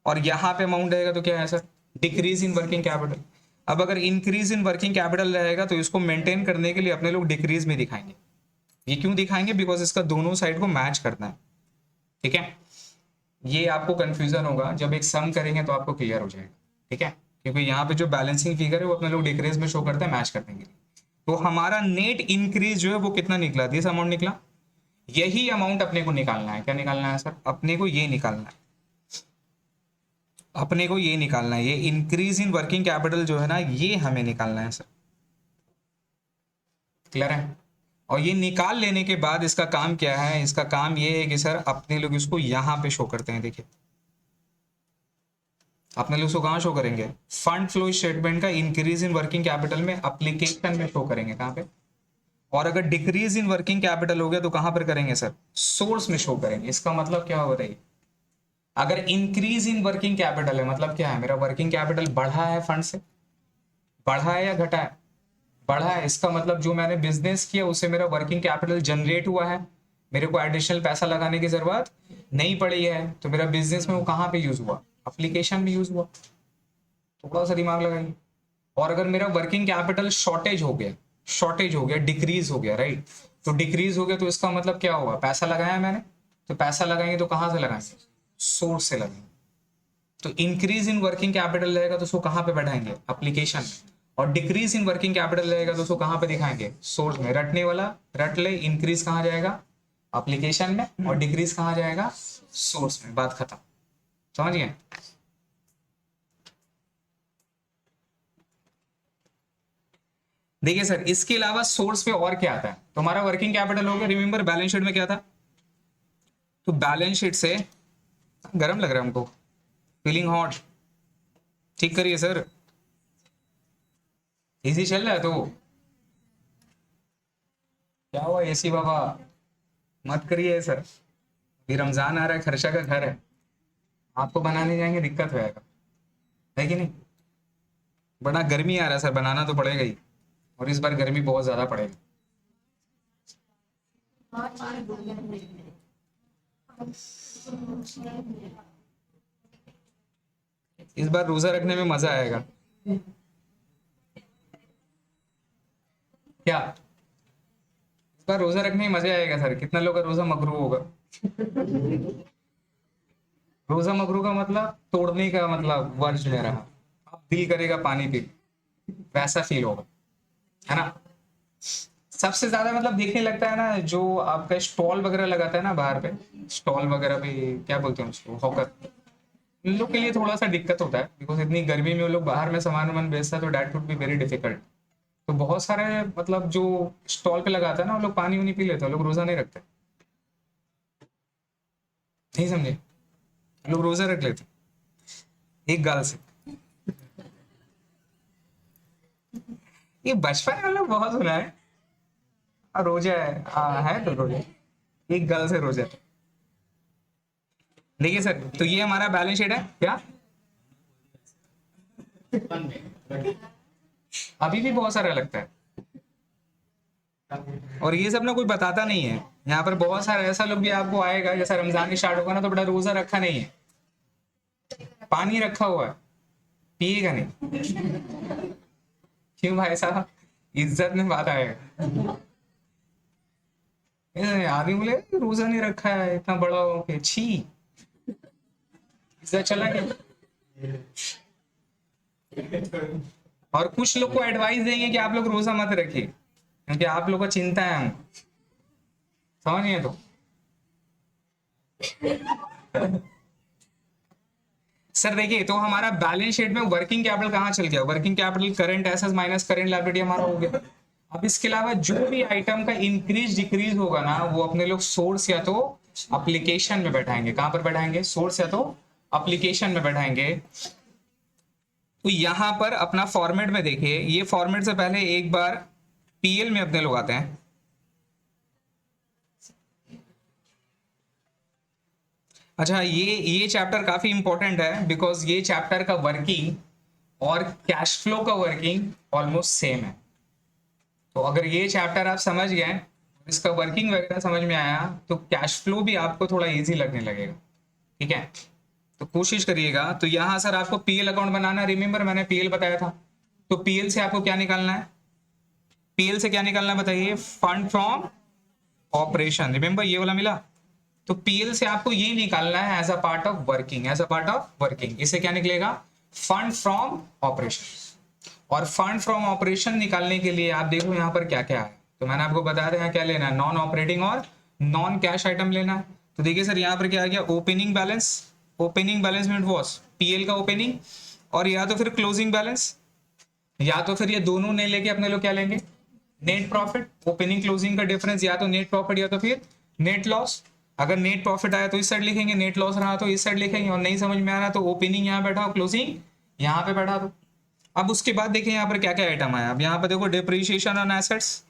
और यहाँ पे अमाउंट रहेगा तो क्या है sir, decrease in working capital. अब अगर इंक्रीज इन वर्किंग कैपिटल रहेगा तो इसको मेंटेन करने के लिए अपने लोग डिक्रीज में दिखाएंगे। ये क्यों दिखाएंगे, बिकॉज इसका दोनों साइड को मैच करना है। ठीक है? ये आपको कंफ्यूजन होगा, जब एक सम करेंगे तो आपको क्लियर हो जाएगा। ठीक है? क्योंकि यहाँ पे जो बैलेंसिंग फिगर है वो अपने लोग डिक्रीज में शो करते हैं मैच करने के लिए। तो हमारा नेट इंक्रीज जो है वो कितना निकला, दिस अमाउंट निकला। यही अमाउंट अपने को निकालना है। क्या निकालना है सर, अपने को ये निकालना है, अपने को ये निकालना है, ये इंक्रीज इन वर्किंग कैपिटल जो है ना, ये हमें निकालना है सर। क्लियर है? और ये निकाल लेने के बाद इसका काम क्या है, इसका काम ये है कि सर अपने लोग इसको यहां पे शो करते हैं। देखिए अपने लोग इसको कहां शो करेंगे, फंड फ्लो स्टेटमेंट का इंक्रीज इन वर्किंग कैपिटल में एप्लीकेशन में शो करेंगे। कहां पे? और अगर डिक्रीज इन वर्किंग कैपिटल हो गया तो कहां पर करेंगे सर, सोर्स में शो करेंगे। इसका मतलब क्या हो बताइए, अगर इंक्रीज इन वर्किंग कैपिटल है मतलब क्या है, मेरा वर्किंग कैपिटल बढ़ा है, फंड से बढ़ा है या घटा है, बढ़ा है। इसका मतलब जो मैंने बिजनेस किया उससे मेरा वर्किंग कैपिटल जनरेट हुआ है, मेरे को एडिशनल पैसा लगाने की जरूरत नहीं पड़ी है, तो मेरा बिजनेस में वो कहाँ पे यूज हुआ, एप्लीकेशन में यूज हुआ। थोड़ा सा दिमाग लगाइए। और अगर मेरा वर्किंग कैपिटल शॉर्टेज हो गया, शॉर्टेज हो गया, डिक्रीज हो गया, राइट, तो डिक्रीज हो गया तो इसका मतलब क्या होगा, पैसा लगाया मैंने, तो पैसा लगाएंगे तो कहाँ से लगाएंगे, सोर्स से लगाएंगे। तो इंक्रीज इन वर्किंग कैपिटल रहेगा तो उसको कहाँ पे बैठाएंगे, एप्लीकेशन में। और डिक्रीज इन वर्किंग कैपिटल रहेगा तो उसको कहाँ पे दिखाएंगे, सोर्स में। रटने वाला रट ले, इंक्रीज कहाँ जाएगा, एप्लीकेशन में, और डिक्रीज कहाँ जाएगा, सोर्स में। बात खत्म। समझ गए? देखिए सर, इसके अलावा सोर्स पे और क्या आता है, तो हमारा वर्किंग कैपिटल हो गया। रिमेंबर बैलेंस शीट में क्या था, तो बैलेंस शीट से, गर्म लग रहा है हमको, फीलिंग हॉट, ठीक करिए सर, एसी चल रहा है तो क्या हुआ, एसी बाबा मत करिए सर, अभी रमजान आ रहा है, खर्चा का घर है, आपको बनाने जाएंगे दिक्कत हो जाएगा, है कि नहीं। बड़ा गर्मी आ रहा है सर, बनाना तो पड़ेगा ही, और इस बार गर्मी बहुत ज्यादा पड़ेगी। इस बार रोजा रखने में मजा आएगा क्या, इस बार रोजा रखने में मजा आएगा सर। कितना लोग का रोजा मकरू होगा, रोजा मकरू का मतलब तोड़ने का मतलब वर्ज में रहा, अब दिल करेगा पानी पी, वैसा फील होगा, है ना। सबसे ज्यादा मतलब देखने लगता है ना, जो आपका स्टॉल वगैरह लगाता है ना बाहर पे, स्टॉल वगैरह पे, क्या बोलते हैं उसको, हॉकर, इन लोग के लिए थोड़ा सा दिक्कत होता है, बिकॉज इतनी गर्मी में वो लोग बाहर में सामान वामान बेचता है, तो that would be very difficult. तो बहुत सारे मतलब जो स्टॉल पे लगाता है ना, वो लोग पानी वानी पी लेते हैं, लोग रोजा नहीं रखते, नहीं समझे, लोग रोजा रख लेते एक गाल से। ये बचपन में हम लोग बहुत सुना है, रोजा है तो रोजा, एक गाल से रोजा। देखिए सर, तो ये हमारा बैलेंस शीट है क्या, अभी भी बहुत सारा लगता है, और ये सब ना कोई बताता नहीं है। यहाँ पर बहुत सारा ऐसा लोग भी आपको आएगा, जैसा रमजान स्टार्ट होगा ना, तो बड़ा रोजा रखा नहीं है, पानी रखा हुआ है, पिएगा नहीं, क्यों भाई साहब, इज्जत में बात आएगा। आदमी बोले रोजा नहीं रखा है इतना बड़ा हो के, छी, इज्जत चला गया। और कुछ लोग को एडवाइस देंगे कि आप लोग रोजा मत रखिए, क्योंकि आप लोग को चिंता है हम, समझ नहीं है तो। सर देखिए, तो हमारा बैलेंस शीट में वर्किंग कैपिटल कहाँ चल गया, working capital current assets minus current liability हमारा हो गया। अब इसके अलावा जो भी आइटम का इंक्रीज डिक्रीज होगा ना, वो अपने लोग सोर्स या तो एप्लीकेशन में बैठाएंगे, कहां पर बैठाएंगे, सोर्स या तो एप्लीकेशन में बैठाएंगे। तो यहां पर अपना फॉर्मेट में देखिए, ये फॉर्मेट से पहले एक बार पीएल में अपने लोग आते हैं। अच्छा, ये चैप्टर काफी इंपॉर्टेंट है, बिकॉज ये चैप्टर का वर्किंग और कैश फ्लो का वर्किंग ऑलमोस्ट सेम है। तो अगर ये चैप्टर आप समझ गए, इसका वर्किंग वगैरह समझ में आया, तो कैश फ्लो भी आपको थोड़ा इजी लगने लगेगा, ठीक है। तो कोशिश करिएगा। तो यहाँ सर आपको पीएल अकाउंट बनाना है, रिमेंबर मैंने पीएल बताया था, तो पीएल से आपको क्या निकालना है, पीएल से क्या निकालना है बताइए, फंड फ्रॉम ऑपरेशन, रिमेंबर ये वाला मिला। तो पीएल से आपको ये निकालना है as a part of working, as a part of working, इससे क्या निकलेगा, फंड फ्रॉम ऑपरेशन। और फंड फ्रॉम ऑपरेशन निकालने के लिए आप देखो यहाँ पर क्या क्या है, तो मैंने आपको बताया था यहाँ क्या लेना है, नॉन ऑपरेटिंग और नॉन कैश आइटम लेना है। तो देखिए सर, यहाँ पर क्या आ गया, opening balance, opening balance mean was PL का ओपनिंग, और या तो फिर क्लोजिंग बैलेंस, या तो फिर ये दोनों नहीं लेके अपने लोग क्या लेंगे, नेट प्रॉफिट, ओपनिंग क्लोजिंग का डिफरेंस, या तो नेट प्रॉफिट या तो फिर नेट लॉस। अगर नेट प्रॉफिट आया तो इस साइड लिखेंगे, नेट लॉस रहा तो इस साइड लिखेंगे, और नहीं समझ में आ रहा तो ओपनिंग यहाँ बैठा हो, क्लोजिंग यहाँ पे बैठा दो। अब उसके बाद देखिए यहाँ पर क्या क्या आइटम आया, अब यहाँ पर देखो depreciation on assets,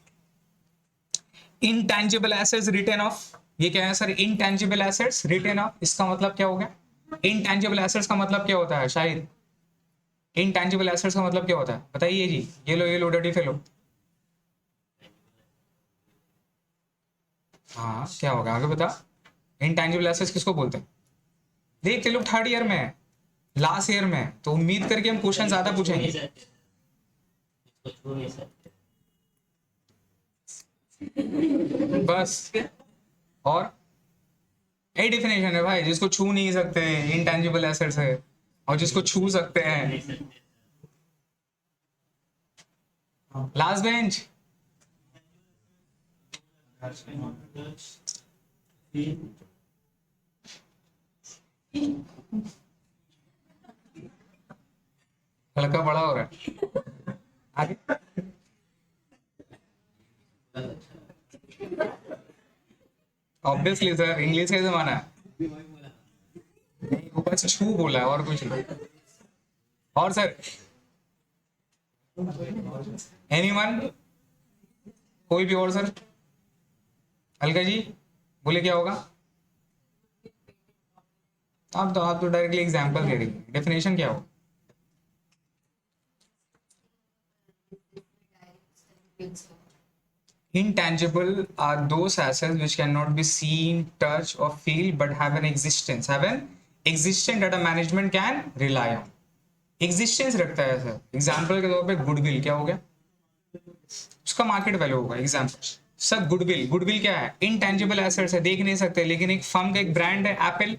intangible assets written off, ये क्या है sir, intangible assets written off, इसका मतलब क्या हो गया, इनटैंजिबल एसेट्स का मतलब क्या होता है शायद, इनटैंजिबल एसेट्स का मतलब क्या होता है बताइए जी, ये लो डटी फेलो, हाँ क्या होगा आगे बता, इनटैंजिबल एसेट्स किसको बोलते हैं, देख लोग थर्ड ईयर में है, लास्ट ईयर में है, तो उम्मीद करके हम क्वेश्चन ज्यादा पूछेंगे। बस, और यही डिफिनेशन है भाई, जिसको छू नहीं सकते इनटैंजिबल एसेट्स है, और जिसको छू सकते हैं, लास्ट बेंच, लड़का बड़ा हो रहा है आगे। ऑब्वियसली सर, इंग्लिश का जमाना है। नहीं, वो बस छू बोला है और कुछ नहीं। और सर एनीवन, कोई भी और सर? अलका जी बोले क्या होगा? आप तो डायरेक्टली एग्जांपल दे रही हैं, डेफिनेशन क्या हो? Intangible are those assets which cannot be seen, touched, or feel, but have an existence. Have an existence that a management can rely on. Existence रखता है सर। एग्जाम्पल के तौर पे गुडविल क्या हो गया? उसका मार्केट वैल्यू होगा। एग्जाम्पल सर, गुडविल, गुडविल क्या है? इनटेंजिबल एसेट्स है, देख नहीं सकते, लेकिन एक फर्म का एक ब्रांड है, एप्पल।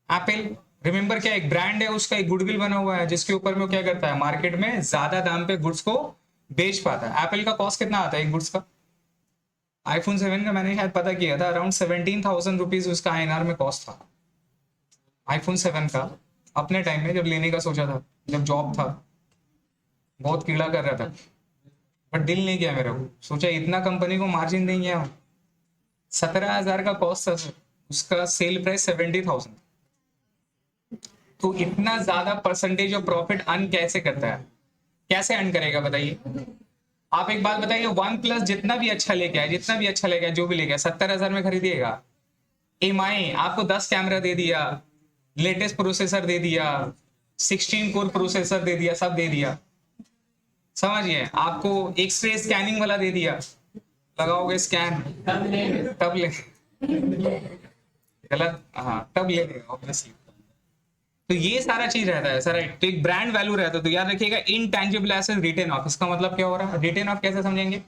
एप्पल रिमेंबर क्या, एक ब्रांड है, उसका एक गुडविल बना हुआ है, जिसके ऊपर में वो क्या करता है, मार्केट में ज्यादा दाम पे गुड्स को बेच पाता है। एप्पल का कॉस्ट कितना आता है एक गुड्स का? आईफोन 7 का मैंने शायद पता किया था, अराउंड 17,000 रुपीज उसका INR में कॉस्ट था। आईफोन 7 का अपने टाइम में जब लेने का सोचा था, जब जॉब था, बहुत कीड़ा कर रहा था, बट दिल नहीं किया मेरा को। सोचा इतना कंपनी को मार्जिन देंगे हम। 17,000 का कॉस्ट था सर, उसका सेल प्राइस 70,000। तो इतना ज्यादा परसेंटेज ऑफ प्रॉफिट अर्न कैसे करता है? कैसे अर्न करेगा बताइए? आप एक बात बताइए, OnePlus जितना भी अच्छा लेके आए, जितना भी अच्छा लेके आए, जो भी लेके आए, 70,000 में खरीदिएगा। MI आपको 10 कैमरा दे दिया, लेटेस्ट प्रोसेसर दे दिया, 16 कोर प्रोसेसर दे दिया, सब दे दिया, समझिए। आपको एक्सरे स्कैनिंग वाला दे दिया, लगाओगे स्कैन तब ले, गलत, हाँ तब ले लेगा ऑब्वियसली। तो ये सारा चीज रहता है सर, तो एक ब्रांड वैल्यू रहता है। तो याद रखिएगा, इनटेंजिबल एसेट रिटेन ऑफ, इसका मतलब क्या हो रहा है? रिटेन ऑफ कैसे समझेंगे,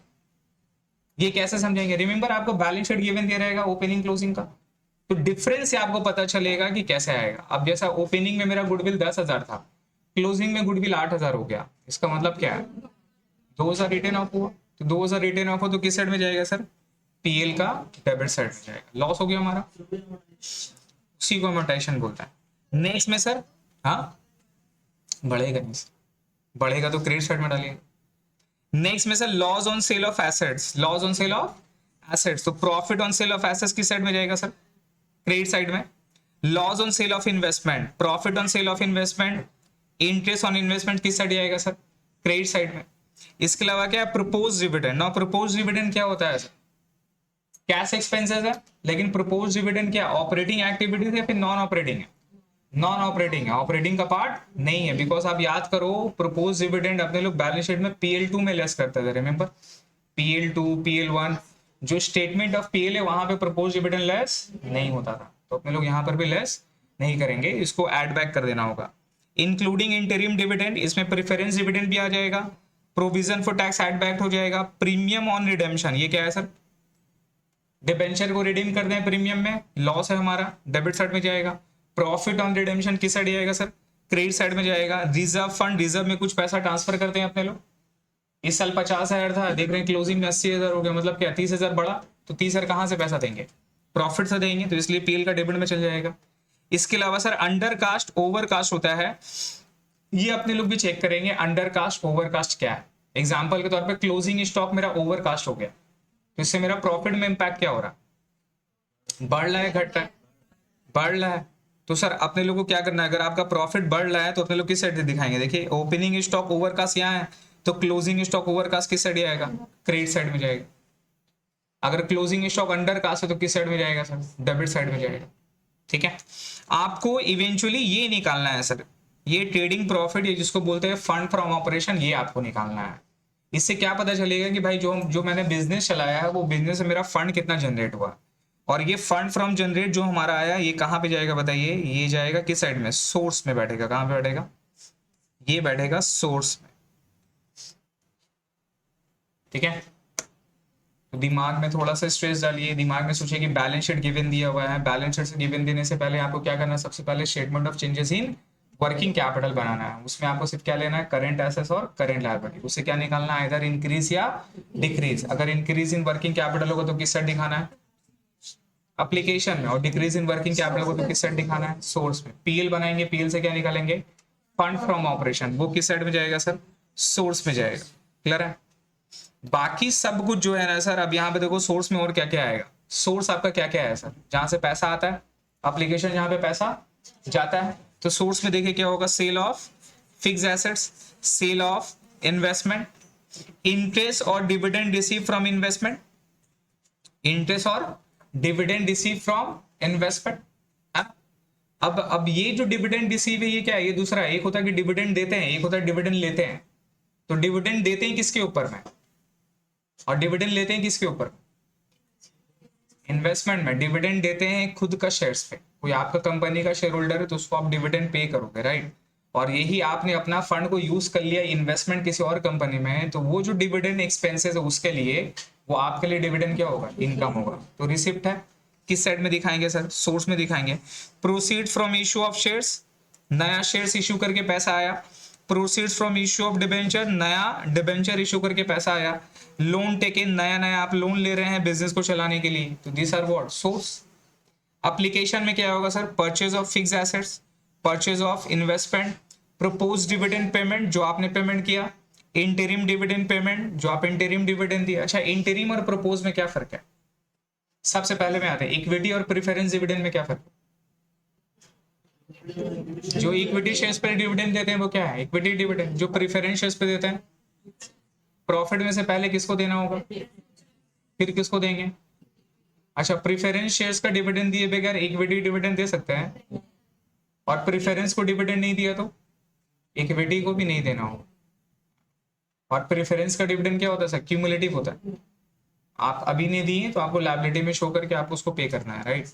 ये कैसे समझेंगे? रिमेंबर आपको बैलेंस शीट गिवन दिया रहेगा ओपनिंग क्लोजिंग का, तो डिफरेंस से आपको पता चलेगा कि कैसे आएगा। अब जैसा ओपनिंग में मेरा गुडविल 10,000 था, क्लोजिंग में गुडविल 8,000 हो गया, इसका मतलब क्या है? 2,000 रिटेन ऑफ हुआ। तो 2,000 रिटेन ऑफ हो तो किस साइड में जाएगा सर? PL का डेबिट साइड में जाएगा। लॉस हो गया हमारा, उसी को अमोर्टाइजेशन बोलता है। नेक्स्ट में सर, हाँ बढ़ेगा नहीं सर, बढ़ेगा तो क्रेडिट साइड में डालिएगा। नेक्स्ट में sir, loss on sale of assets, loss on sale of assets, तो profit on sale of assets किस साइड में जाएगा सर? क्रेडिट साइड में। Loss on sale of investment, profit on sale of investment, interest on investment किस side जाएगा sir? Credit side में। इसके अलावा क्या है? Propose dividend. Now propose dividend क्या होता है सर? कैश एक्सपेंसेस है, लेकिन प्रपोज डिविडेंड क्या, ऑपरेटिंग एक्टिविटीज है, फिर नॉन ऑपरेटिंग है? नॉन ऑपरेटिंग है, ऑपरेटिंग का पार्ट नहीं है। बिकॉज आप याद करो, प्रपोज डिविडेंड अपने लोग बैलेंस शीट में PL2 में लेस करते थे, रिमेंबर? PL2, PL1, जो स्टेटमेंट ऑफ PL है वहां पे प्रपोज डिविडेंड लेस नहीं होता था, तो अपने लोग यहाँ पर भी लेस नहीं करेंगे, इसको एड बैक कर देना होगा। इंक्लूडिंग इंटरिम डिविडेंड, इसमें प्रेफरेंस डिविडेंड भी आ जाएगा, provision for tax add back हो जाएगा, प्रीमियम ऑन रिडेम्पशन, ये क्या है सर? डिबेंचर को रिडीम कर दें प्रीमियम में, लॉस है हमारा, डेबिट साइड में जाएगा। प्रॉफिट ऑन रिडेम्पशन किस साइड जाएगा सर? क्रेडिट साइड में जाएगा। रिजर्व फंड, रिजर्व में कुछ पैसा ट्रांसफर करते हैं अपने लोग। इस साल 50,000 था, देख रहे हैं क्लोजिंग में 80,000 हो गया, मतलब क्या 30,000 बढ़ा, तो 30,000 कहां से पैसा देंगे? प्रॉफिट से देंगे, तो इसलिए PL का डेबिट में चल जाएगा। इसके अलावा sir, under cost over cost होता है, ये अपने लोग भी चेक करेंगे अंडर कास्ट ओवर कास्ट क्या है। एग्जाम्पल के तौर पर क्लोजिंग स्टॉक मेरा ओवर कास्ट हो गया, तो इससे मेरा प्रॉफिट में इंपैक्ट क्या हो रहा है? बढ़ रहा है, घट रहा है? बढ़ रहा है। तो सर अपने लोगों को क्या करना है, अगर आपका प्रॉफिट बढ़ रहा है तो अपने लोग किस साइड से दिखाएंगे? देखिए, ओपनिंग स्टॉक ओवरकास्ट यहाँ है, तो क्लोजिंग स्टॉक ओवरकास्ट किस साइड आएगा? क्रेडिट साइड में जाएगा। अगर क्लोजिंग स्टॉक अंडर कास्ट है तो किस साइड में जाएगा सर? डेबिट साइड में जाएगा। ठीक है, आपको इवेंचुअली ये निकालना है सर, ये ट्रेडिंग प्रॉफिट, ये जिसको बोलते हैं फंड फ्रॉम ऑपरेशन, ये आपको निकालना है। इससे क्या पता चलेगा कि भाई जो मैंने बिजनेस चलाया है, वो बिजनेस से मेरा फंड कितना जनरेट हुआ, और ये फंड फ्रॉम जनरेट जो हमारा आया, ये कहाँ पे जाएगा बताइए? ये जाएगा किस साइड में? सोर्स में बैठेगा। कहाँ पे बैठेगा? ये बैठेगा सोर्स में। ठीक है, तो दिमाग में थोड़ा सा स्ट्रेस डालिए, दिमाग में सोचिए कि बैलेंस शीट गिवन दिया हुआ है, बैलेंस शीट से गिवन देने से पहले आपको क्या करना है? सबसे पहले statement of changes in working capital बनाना है। उसमें आपको सिर्फ क्या लेना है? करंट एसेट्स और करंट लायबिलिटी। उससे क्या निकालना है? इधर इंक्रीज या डिक्रीज। अगर इंक्रीज इन वर्किंग कैपिटल होगा तो किस साइड दिखाना है? एप्लीकेशन में। और डिक्रीज इन वर्किंग कैपिटल को तो किस साइड दिखाना है? सोर्स में। PL बनाएंगे, PL से क्या निकालेंगे? फंड फ्रॉम ऑपरेशन, वो किस साइड में जाएगा सर? सोर्स में जाएगा। क्लियर है? बाकी सब कुछ जो है ना सर, अब यहाँ पे देखो सोर्स में और क्या क्या आएगा। सोर्स आपका क्या क्या है सर, जहां से पैसा आता है, एप्लीकेशन जहां पे पैसा जाता है। तो सोर्स में देखिए क्या होगा, sale of fix assets, sale of investment, interest और dividend receive from investment, interest और डिविडेंड रिसीव फ्रॉम इन्वेस्टमेंट। अब ये जो डिविडेंड रिसीव है ये क्या है, ये दूसरा है। एक होता है कि डिविडेंड देते हैं, एक होता है डिविडेंड लेते हैं। तो डिविडेंड देते हैं किसके ऊपर में, और डिविडेंड लेते हैं किसके ऊपर, इन्वेस्टमेंट में। डिविडेंड देते हैं खुद का शेयर्स पे, कोई आपका कंपनी का शेयर होल्डर है तो उसको आप डिविडेंड पे करोगे, राइट। और यही आपने अपना फंड को यूज कर लिया इन्वेस्टमेंट किसी और कंपनी में, तो वो जो डिविडेंड एक्सपेंसेस है उसके लिए वो आपके लिए डिविडेंड क्या होगा, इनकम होगा। तो रिसिप्ट है, किस साइड में दिखाएंगे सर, सोर्स में दिखाएंगे। Proceed from issue of shares, नया शेयर्स इश्यू करके पैसा आया। Proceed from issue of debenture, नया डिबेंचर इश्यू करके पैसा आया। लोन टेकन, नया नया आप लोन ले रहे हैं बिजनेस को चलाने के लिए, तो this are what, source. Application में क्या होगा sir, purchase of fix assets, purchase of investment, propose dividend payment जो आपने पेमेंट किया, इंटरिम डिविडेंड पेमेंट जो आप इंटरिम डिविडेंड दिया। अच्छा, इंटरिम और प्रपोज में क्या फर्क है, सबसे पहले में आते हैं इक्विटी और प्रेफरेंस डिविडेंड में क्या फर्क है। जो इक्विटी शेयर्स पे डिविडेंड देते हैं वो क्या है, इक्विटी डिविडेंड। जो प्रेफरेंस शेयर्स पे देते हैं, प्रॉफिट में से पहले किसको देना होगा, फिर किसको देंगे। अच्छा, प्रेफरेंस शेयर्स का डिविडेंड दिए बगैर इक्विटी डिविडेंड दे सकते हैं, और प्रेफरेंस को डिविडेंड नहीं दिया तो इक्विटी को भी नहीं देना होगा। और प्रेफरेंस का डिविडेंड क्या होता है सर, क्यूमुलेटिव होता है। आप अभी नहीं दिए तो आपको लायबिलिटी में शो करके आपको उसको पे करना है, राइट।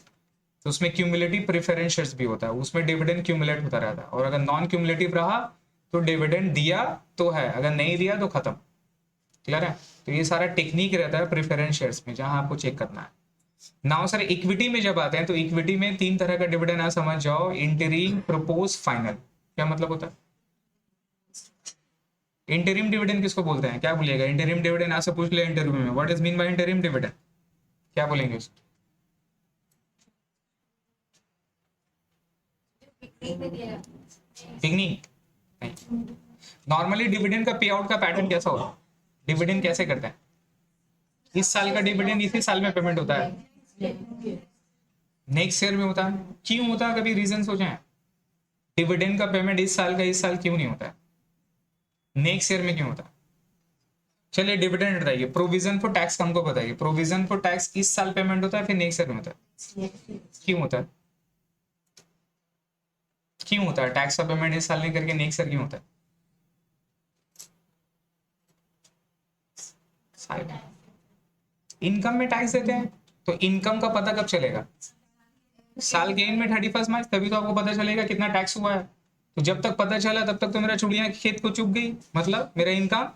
तो उसमें क्यूमुलेटिव प्रेफरेंस शेयर्स भी होता है, उसमें डिविडेंड क्यूमुलेट होता रहता है। और अगर नॉन क्यूमुलेटिव रहा तो डिविडेंड दिया तो है, अगर नहीं दिया तो खत्म। क्लियर है। तो ये सारा टेक्निक रहता है प्रेफरेंस शेयर्स में, जहां आपको चेक करना है। नाउ सर इक्विटी में जब आते हैं तो इक्विटी में 3 तरह का डिविडेंड आप समझ जाओ, इंटरिम, प्रपोज, फाइनल। क्या मतलब होता है, इंटरिम डिविडेंड किसको बोलते हैं, क्या बोलिएगा। इंटरिम डिविडेंड आपसे पूछ लिया इंटरव्यू में, what is mean by interim dividend, क्या बोलेंगे उसको। पिकनिक नहीं। नॉर्मली डिविडेंड का पे आउट का पैटर्न कैसा होता है, डिविडेंड कैसे करते हैं, इस साल का डिविडेंड इसी साल में पेमेंट होता है, नेक्स्ट ईयर में होता है। क्यों होता है, कभी रीजन सोचे हैं, डिविडेंड का पेमेंट इस साल का इस साल क्यों नहीं होता है, नेक्स्ट ईयर में क्यों होता है। चलिए डिविडेंड हटाइए, प्रोविजन फॉर टैक्स हमको बताइए, प्रोविजन फॉर टैक्स इस साल पेमेंट होता है फिर नेक्स्ट ईयर में होता है, क्यों होता है, क्यों होता है टैक्स का पेमेंट इस साल नहीं करके नेक्स्ट ईयर क्यों होता है। इनकम में टैक्स देते हैं तो इनकम का पता कब चलेगा, साल के एंड में 31 मार्च, तभी तो आपको पता चलेगा कितना टैक्स हुआ है। तो जब तक पता चला तब तक तो मेरा चुड़िया खेत को चुग गई, मतलब मेरा इनकम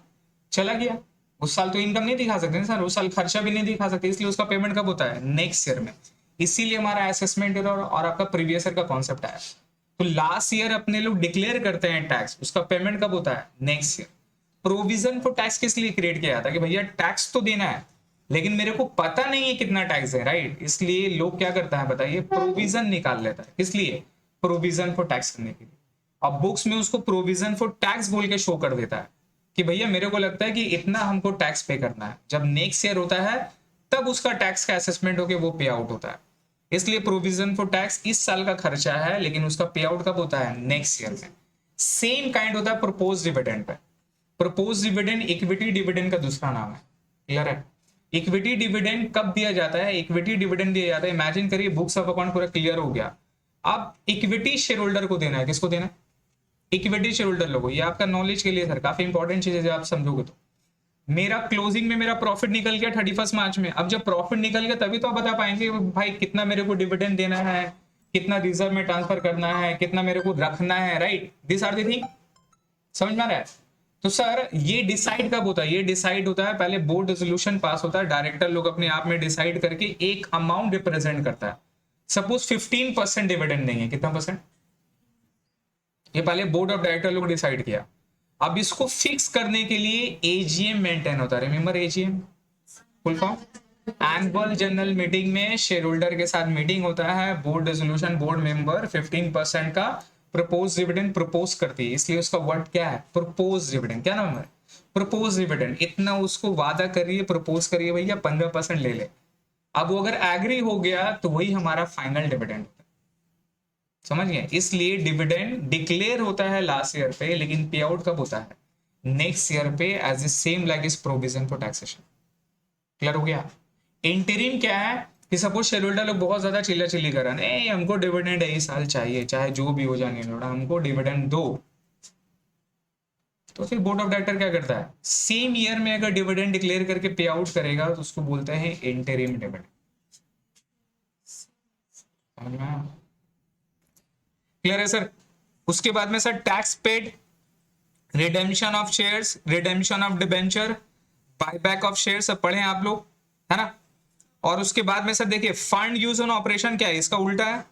चला गया। उस साल तो इनकम नहीं दिखा सकते सर, उस साल खर्चा भी नहीं दिखा सकते, इसलिए उसका पेमेंट कब होता है, नेक्स्ट ईयर में। इसीलिए हमारा असेसमेंट और आपका प्रीवियस ईयर का कॉन्सेप्ट आया। तो लास्ट ईयर अपने लोग डिक्लेयर करते हैं टैक्स, उसका पेमेंट कब होता है, next year. Provision for tax किस लिए क्रिएट किया था कि भैया टैक्स तो देना है लेकिन मेरे को पता नहीं है कितना टैक्स है, राइट। इसलिए लोग क्या करता है बताइए, प्रोविजन निकाल लेता है, किस लिए, प्रोविजन फॉर टैक्स करने के लिए। अब बुक्स में उसको प्रोविजन फॉर टैक्स बोल के शो कर देता है कि भैया मेरे को लगता है कि इतना हमको टैक्स पे करना है। जब नेक्स्ट ईयर होता है तब उसका टैक्स का असेसमेंट होकर वो पे आउट होता है। इसलिए प्रोविजन फॉर टैक्स इस साल का खर्चा है लेकिन उसका पे आउट कब होता है, नेक्स्ट ईयर में। सेम काइंड होता है propose dividend pay. Propose dividend equity dividend का दूसरा नाम है, क्लियर है। इक्विटी डिविडेंड कब दिया जाता है, इक्विटी डिविडेंड दिया जाता है, इमेजिन करिए बुक्स ऑफ अकाउंट पूरा क्लियर हो गया, अब इक्विटी शेयर होल्डर को देना है, किसको देना है, इक्विटी शेयर होल्डर लोगों। ये आपका नॉलेज के लिए सर काफी इंपॉर्टेंट चीज है, आप समझोगे तो। मेरा क्लोजिंग में मेरा प्रॉफिट निकल गया 31 मार्च में, अब जब प्रॉफिट निकल गया तभी तो आप बता पाएंगे भाई कितना मेरे को डिविडेंड देना है, कितना रिजर्व में ट्रांसफर करना है, कितना मेरे को रखना है, right. This are the thing, समझ में आ रहा है। तो सर ये डिसाइड कब होता है, ये डिसाइड होता है पहले बोर्ड रेजोल्यूशन पास होता है, डायरेक्टर लोग अपने आप में डिसाइड करके एक अमाउंट रिप्रेजेंट करता है। सपोज 15% डिविडेंड देंगे, कितना परसेंट, ये पहले बोर्ड ऑफ डायरेक्टर लोग डिसाइड किया। अब इसको फिक्स करने के लिए एजीएम मेंटेन होता है, remember AGM full form, annual general meeting में शेयर होल्डर के साथ मीटिंग होता है, बोर्ड रेजोल्यूशन, बोर्ड मेंबर 15% का प्रपोज डिविडेंड प्रपोज करती है, इसलिए उसका वर्ड क्या है, प्रपोज डिविडेंड। क्या नाम है, प्रपोज डिविडेंड, इतना उसको वादा करिए, प्रपोज करिए भैया 15% ले ले। अब वो अगर एग्री हो गया तो वही हमारा फाइनल डिविडेंड होता है, समझ गए? इसलिए डिविडेंड डिक्लेयर होता है लास्ट ईयर पे, लेकिन पे आउट कब होता है? नेक्स्ट ईयर पे, as a same like is provision for taxation. Clear हो गया? इंटरिम क्या है कि सपोज शेयर होल्डर लोग बहुत ज्यादा चिल्ला चिल्ली कर रहे हैं, हमको डिविडेंड इस साल चाहिए, चाहे जो भी हो जाए, हमको डिविडेंड दो, तो फिर बोर्ड ऑफ डायरेक्टर क्या करता है? सेम ईयर में अगर डिविडेंड डिक्लेयर करके पे आउट करेगा तो उसको बोलते हैं इंटरिम डिविडेंड। समझ में आया? क्लियर है सर? उसके बाद में sir tax paid, redemption of shares, redemption of debenture, buyback of shares, सब पढ़े हैं आप लोग, है ना? और उसके बाद में सर देखिए फंड यूज ऑन ऑपरेशन क्या है, इसका उल्टा है।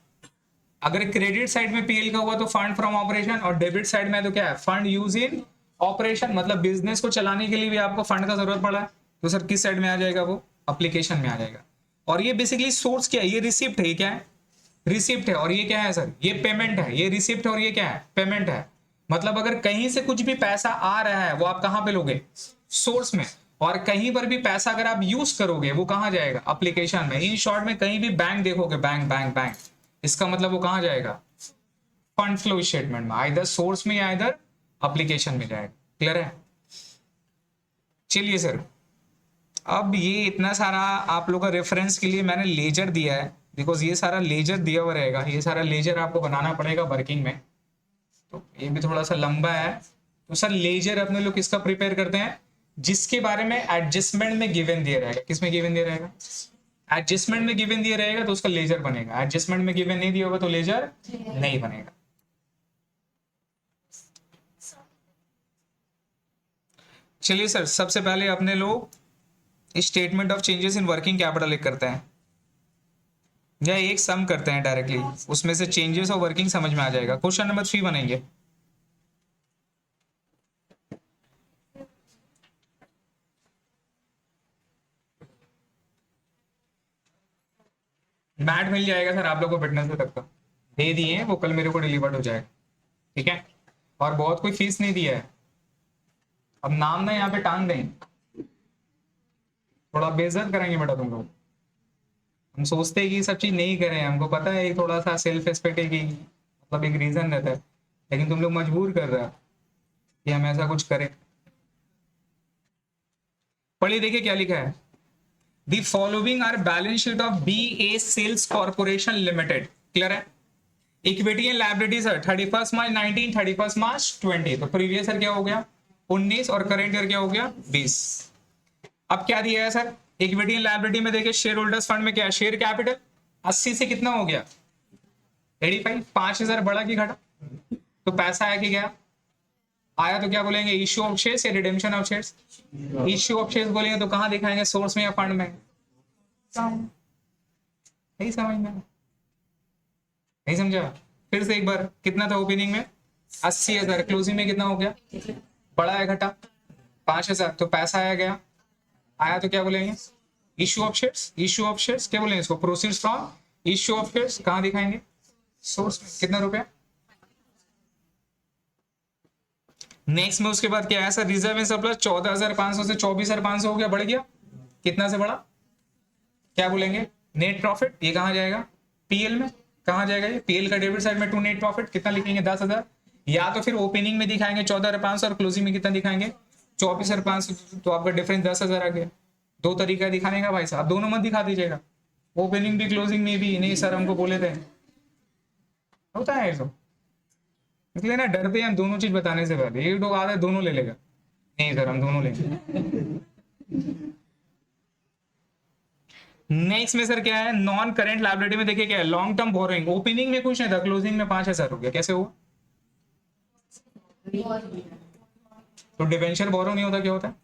अगर क्रेडिट साइड में पीएल का हुआ तो फंड फ्रॉम ऑपरेशन, और डेबिट साइड में तो क्या है? Fund use in operation. मतलब बिजनेस को चलाने के लिए भी आपको फंड का जरूरत पड़ा है, तो सर किस साइड में आ जाएगा? वो एप्लीकेशन में आ जाएगा। और ये बेसिकली सोर्स क्या है? ये रिसिप्ट है, ये क्या है? रिसिप्ट है। और ये क्या है सर? ये पेमेंट है। ये रिसिप्ट और ये क्या है? पेमेंट है। मतलब अगर कहीं से कुछ भी पैसा आ रहा है वो आप कहां पे लोगे? सोर्स में। और कहीं पर भी पैसा अगर आप यूज करोगे वो कहां जाएगा? एप्लीकेशन में। इन शॉर्ट में कहीं भी बैंक देखोगे, बैंक बैंक बैंक, इसका मतलब वो कहां जाएगा? फंड फ्लो स्टेटमेंट में, आइदर सोर्स में या इधर एप्लीकेशन में जाएगा। क्लियर है? चलिए सर, अब ये इतना सारा आप लोग का रेफरेंस के लिए मैंने लेजर दिया है, बिकॉज ये सारा लेजर दिया हुआ रहेगा, ये सारा लेजर आपको बनाना पड़ेगा वर्किंग में, तो ये भी थोड़ा सा लंबा है। तो सर लेजर अपने लोग किसका प्रिपेयर करते हैं? जिसके बारे में एडजस्टमेंट में गिवन दिया रहेगा। किसमें गिवन दिया रहेगा? एडजस्टमेंट में गिवन दिया रहेगा तो उसका लेजर बनेगा। एडजस्टमेंट में गिवन नहीं दिया होगा तो लेजर नहीं बनेगा। चलिए सर, सबसे पहले अपने लोग statement of changes in working capital एक करते हैं, या एक सम करते हैं डायरेक्टली, उसमें से चेंजेस और वर्किंग समझ में आ जाएगा। क्वेश्चन नंबर 3 बनेंगे। मैट मिल जाएगा सर आप लोग को फिटनेस तक का, दे दिए हैं वो, कल मेरे को डिलीवर्ड हो जाएगा, ठीक है? और बहुत कोई फीस नहीं दिया है, अब नाम ना यहाँ पे टांग दें, थोड़ा बेइज्जत करेंगे बेटा तुम लोग। हम सोचते हैं कि सब चीज नहीं करें, हमको पता है एक थोड़ा सा सेल्फ रिस्पेक्ट की मतलब एक रीजन रहता है, लेकिन तुम लोग मजबूर कर रहे हो कि हम ऐसा कुछ करें। पढ़िए देखिए क्या लिखा है। The following are balance sheet of BA Sales Corporation Limited. Clear है? इक्विटी एंड लायबिलिटीज है 31 मार्च 19, 31 मार्च 20। तो प्रीवियस ईयर क्या हो गया? 19, और करंट ईयर क्या हो गया? 20। अब क्या दिया है सर? इक्विटी एंड लायबिलिटी में देखिए शेयर होल्डर्स फंड में क्या है? शेयर कैपिटल 80 से कितना हो गया? 85। 5000 बढ़ा कि घटा? तो पैसा आया कि गया? आया। तो क्या बोलेंगे? इश्यू ऑफ शेयर्स या redemption of shares? Issue of shares बोलेंगे तो कहां दिखाएंगे? सोर्स में या फंड में? नहीं समझ में? नहीं समझा? फिर से एक बार, कितना था ओपनिंग में? 80,000। क्लोजिंग में कितना हो गया? बढ़ा है घटा? 5,000। तो पैसा आया गया? आया। तो क्या बोलेंगे? Issue of shares. Issue of shares क्या बोलेंगे इसको? Proceeds from issue of shares. कहां दिखाएंगे? सोर्स में। कितना रुपया? नेक्स्ट में उसके बाद क्या है सर? रिजर्व एंड सरप्लस 14,500 से 24,500 हो गया, बढ़ गया। कितना से बढ़ा? क्या बोलेंगे? Net profit. ये कहां जाएगा? पीएल में। कहां जाएगा ये? पीएल का डेबिट साइड में टू नेट प्रॉफिट कितना लिखेंगे? 10,000। या तो फिर ओपनिंग में दिखाएंगे 14,500 और क्लोजिंग में कितना दिखाएंगे? 24,500। तो आपका डिफरेंस 10,000 आ गया। दो तरीका दिखाने का भाई साहब, दोनों मत दिखा दीजिएगा, ओपनिंग भी क्लोजिंग में भी। नहीं सर हमको बोले थे, होता है ऐसा, इसलिए ना डरते हैं हम दोनों चीज बताने से पहले। एक लोग आता है दोनों ले लेगा, नहीं सर हम दोनों लेंगे। नेक्स्ट में सर क्या है? नॉन करेंट लायबिलिटी में देखिए क्या है? Long term borrowing. ओपनिंग में कुछ नहीं था, क्लोजिंग में 5,000 हो गया। कैसे हुआ? तो डिबेंचर बोरो नहीं होता, क्या होता है?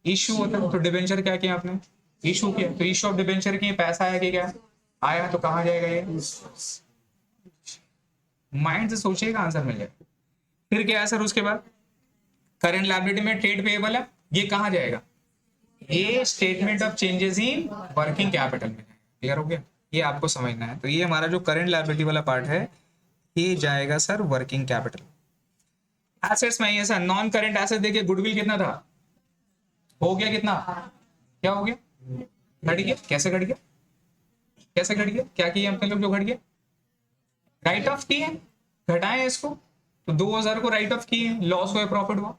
इश्यू होता है। तो डिबेंचर क्या किया आपने? इशू किया। तो इशू ऑफ डिबेंचर की पैसा आया कि क्या आया? तो कहां जाएगा ये? माइंड से सोचिएगा, आंसर मिल जाएगा। फिर क्या है सर उसके बाद? करेंट लायबिलिटी में ट्रेड पेएबल है, ये कहां जाएगा? ये statement of changes in working capital में। क्लियर हो गया? ये आपको समझना है। तो ये हमारा जो करेंट लायबिलिटी वाला पार्ट है ये जाएगा सर वर्किंग कैपिटल। एसेट्स में ये सर नॉन करेंट एसेट देखिए, गुडविल कितना था? हो गया कितना, क्या हो गया, घट गया, कैसे घट गया, कैसे घट गया, क्या किया अपने लोग जो घट गया, राइट ऑफ किए, घटाए इसको, तो 2000 को राइट ऑफ किए, लॉस हुआ प्रॉफिट हुआ,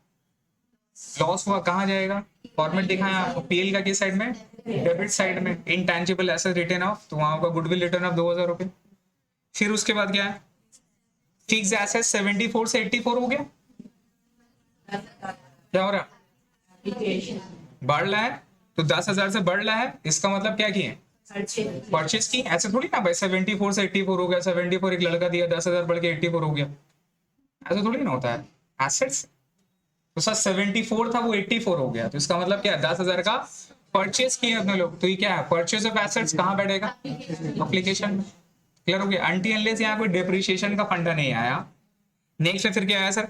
लॉस हुआ कहाँ जाएगा, फॉर्मेट दिखाया आपको पीएल का किस साइड में, डेबिट साइड में, इनटैंजिबल एसेट रिटर्न ऑफ, तो वहां होगा गुडविल रिटर्न ऑफ 2000 रुपए। फिर उसके बाद क्या है, फिक्स एसेट 74 से 84 हो गया, क्या हो रहा है, बढ़ रहा है, तो 10,000 से बढ़ रहा है, इसका मतलब क्या किए, परचेज की, ऐसे थोड़ी ना भाई 74 से 84 हो गया, 74 एक लड़का दिया, 10,000 बढ़ के 84 हो गया, ऐसा थोड़ी ना होता है एसेट्स, तो सर 74 था वो 84 हो गया, तो इसका मतलब क्या है 10,000 का परचेज किए अपने लोग, तो ये क्या है, परचेज ऑफ एसेट्स कहाँ बैठेगा, एप्लीकेशन में, क्लियर हो गया, अनटिल अनलेस यहाँ कोई डेप्रिसिएशन का फंडा नहीं आया। नेक्स्ट में फिर क्या आया सर,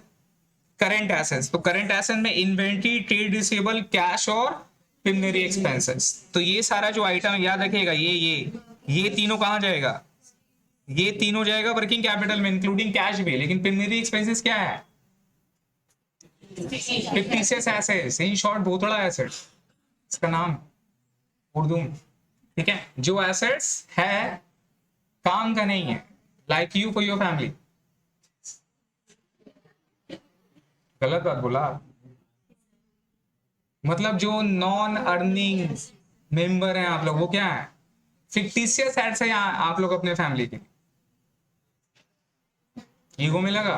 करंट एसेट्स, तो करंट एसेट में इन्वेंट्री, ट्रेड रिसीवेबल, कैश और प्रिलिमिनरी एक्सपेंसेस, तो ये सारा जो आइटम याद रखिएगा, ये तीनों कहाँ जाएगा, ये तीनों जाएगा वर्किंग कैपिटल में इंक्लूडिंग कैश भी, लेकिन प्रिलिमिनरी एक्सपेंसेस क्या है, fictitious assets, in short Bhutada assets, इसका नाम उर्दू में, ठीक है, जो एसेट्स है काम का नहीं है, like you for your family, गलत बात बोला, मतलब जो नॉन अर्निंग मेंबर हैं आप लोग, वो क्या है, फिक्टिशियस एसेट्स है आप लोग अपने फैमिली के, ईगो में लगा,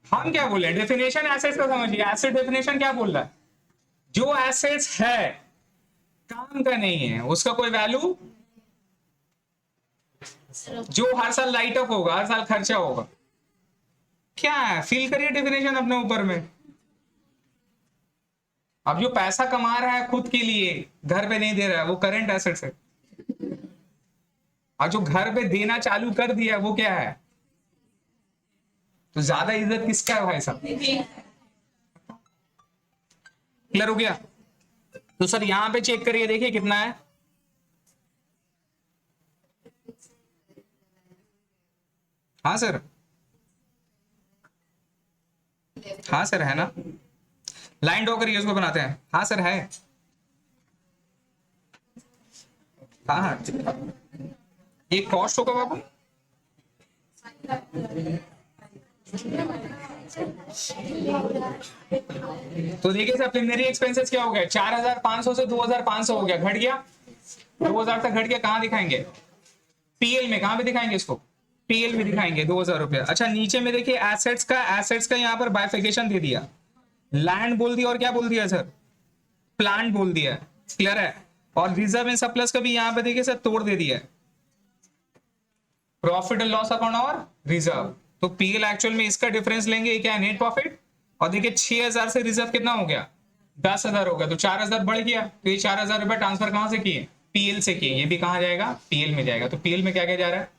हम क्या बोले, डेफिनेशन एसेट्स का समझिए, एसेट डेफिनेशन क्या बोल रहा है, जो एसेट्स है काम का नहीं है, उसका कोई वैल्यू, जो हर साल लाइट अप होगा, हर साल खर्चा होगा, क्या है, फील करिए डेफिनेशन अपने ऊपर में। अब जो पैसा कमा रहा है खुद के लिए, घर पे नहीं दे रहा है, वो करंट एसेट्स है, और जो घर पे देना चालू कर दिया वो क्या है, तो ज्यादा इज्जत किसका है भाई साहब, क्लियर हो गया, तो सर यहां पे चेक करिए, देखिए कितना है, हाँ सर, हाँ सर है ना, लाइन ड्रॉ करिए उसको बनाते हैं, हाँ सर है, हाँ हाँ, ये कॉस्ट होगा बाबू, तो देखिए सर प्रिलिमिनरी एक्सपेंसेस क्या हो गया, 4,500 से 2,500 हो गया, घट गया, 2,000 तक घट गया, कहाँ दिखाएंगे, पीएल में, कहाँ पे दिखाएंगे इसको, पीएल में दिखाएंगे 2,000 रुपया। अच्छा नीचे में देखिए एसेट्स का यहाँ पर बाइफिकेशन दे दिया, लैंड बोल दिया और क्या बोल दिया सर, प्लांट बोल दिया, क्लियर है, और रिजर्व एंड सरप्लस का भी यहाँ पे देखिए सर तोड़ दे दिया, प्रॉफिट एंड लॉस अकाउंट और रिजर्व, तो पीएल एक्चुअल में इसका डिफरेंस लेंगे, ये क्या है नेट प्रॉफिट, और देखिए 6,000 से रिजर्व कितना हो गया, 10,000 हो गया, तो 4,000 बढ़ गया, तो ये 4,000 रुपए ट्रांसफर कहां से किए, पीएल से किए, ये भी कहां जाएगा, पीएल में जाएगा, तो पीएल में क्या क्या जा रहा है,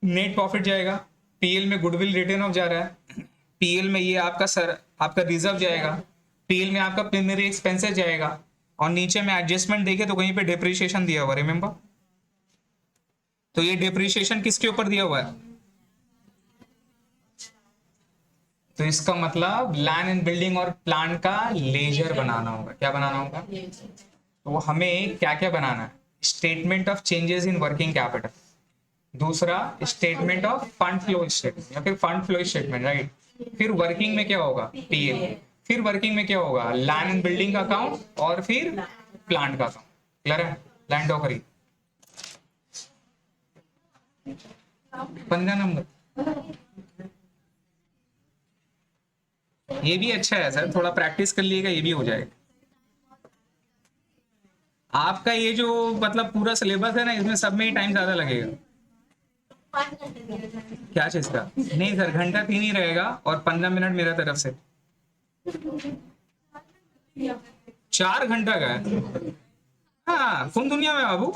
नेट प्रॉफिट जाएगा, पीएल में गुडविल रिटर्न ऑफ जा रहा है, पीएल में ये आपका रिजर्व जाएगा, पीएल में आपका प्रिलिमिनरी एक्सपेंसेस जाएगा, और नीचे में एडजस्टमेंट देखे तो कहीं पे डेप्रिसिएशन दिया हुआ, रिमेंबर, तो ये डेप्रिसिएशन किसके ऊपर दिया हुआ है, तो इसका मतलब लैंड एंड बिल्डिंग और प्लांट का लेजर बनाना होगा, क्या बनाना होगा, तो हमें क्या क्या बनाना है, statement of changes in working capital, दूसरा statement of fund flow statement या फिर फंड फ्लो स्टेटमेंट, राइट, फिर वर्किंग में क्या होगा पीएल, फिर वर्किंग में क्या होगा लैंड एंड बिल्डिंग का अकाउंट, और फिर प्लांट का अकाउंट, क्लियर है, लैंड डॉकरी 15 नंबर, ये भी अच्छा है सर, थोड़ा प्रैक्टिस कर लीजिएगा, ये भी हो जाएगा, आपका ये जो मतलब पूरा सिलेबस है ना, इसमें सब में ही टाइम ज्यादा लगेगा, क्या चीज का, नहीं सर घंटा 3 ही रहेगा, और 15 मिनट मेरा तरफ से, 4 घंटा का है, हाँ कौन दुनिया में बाबू,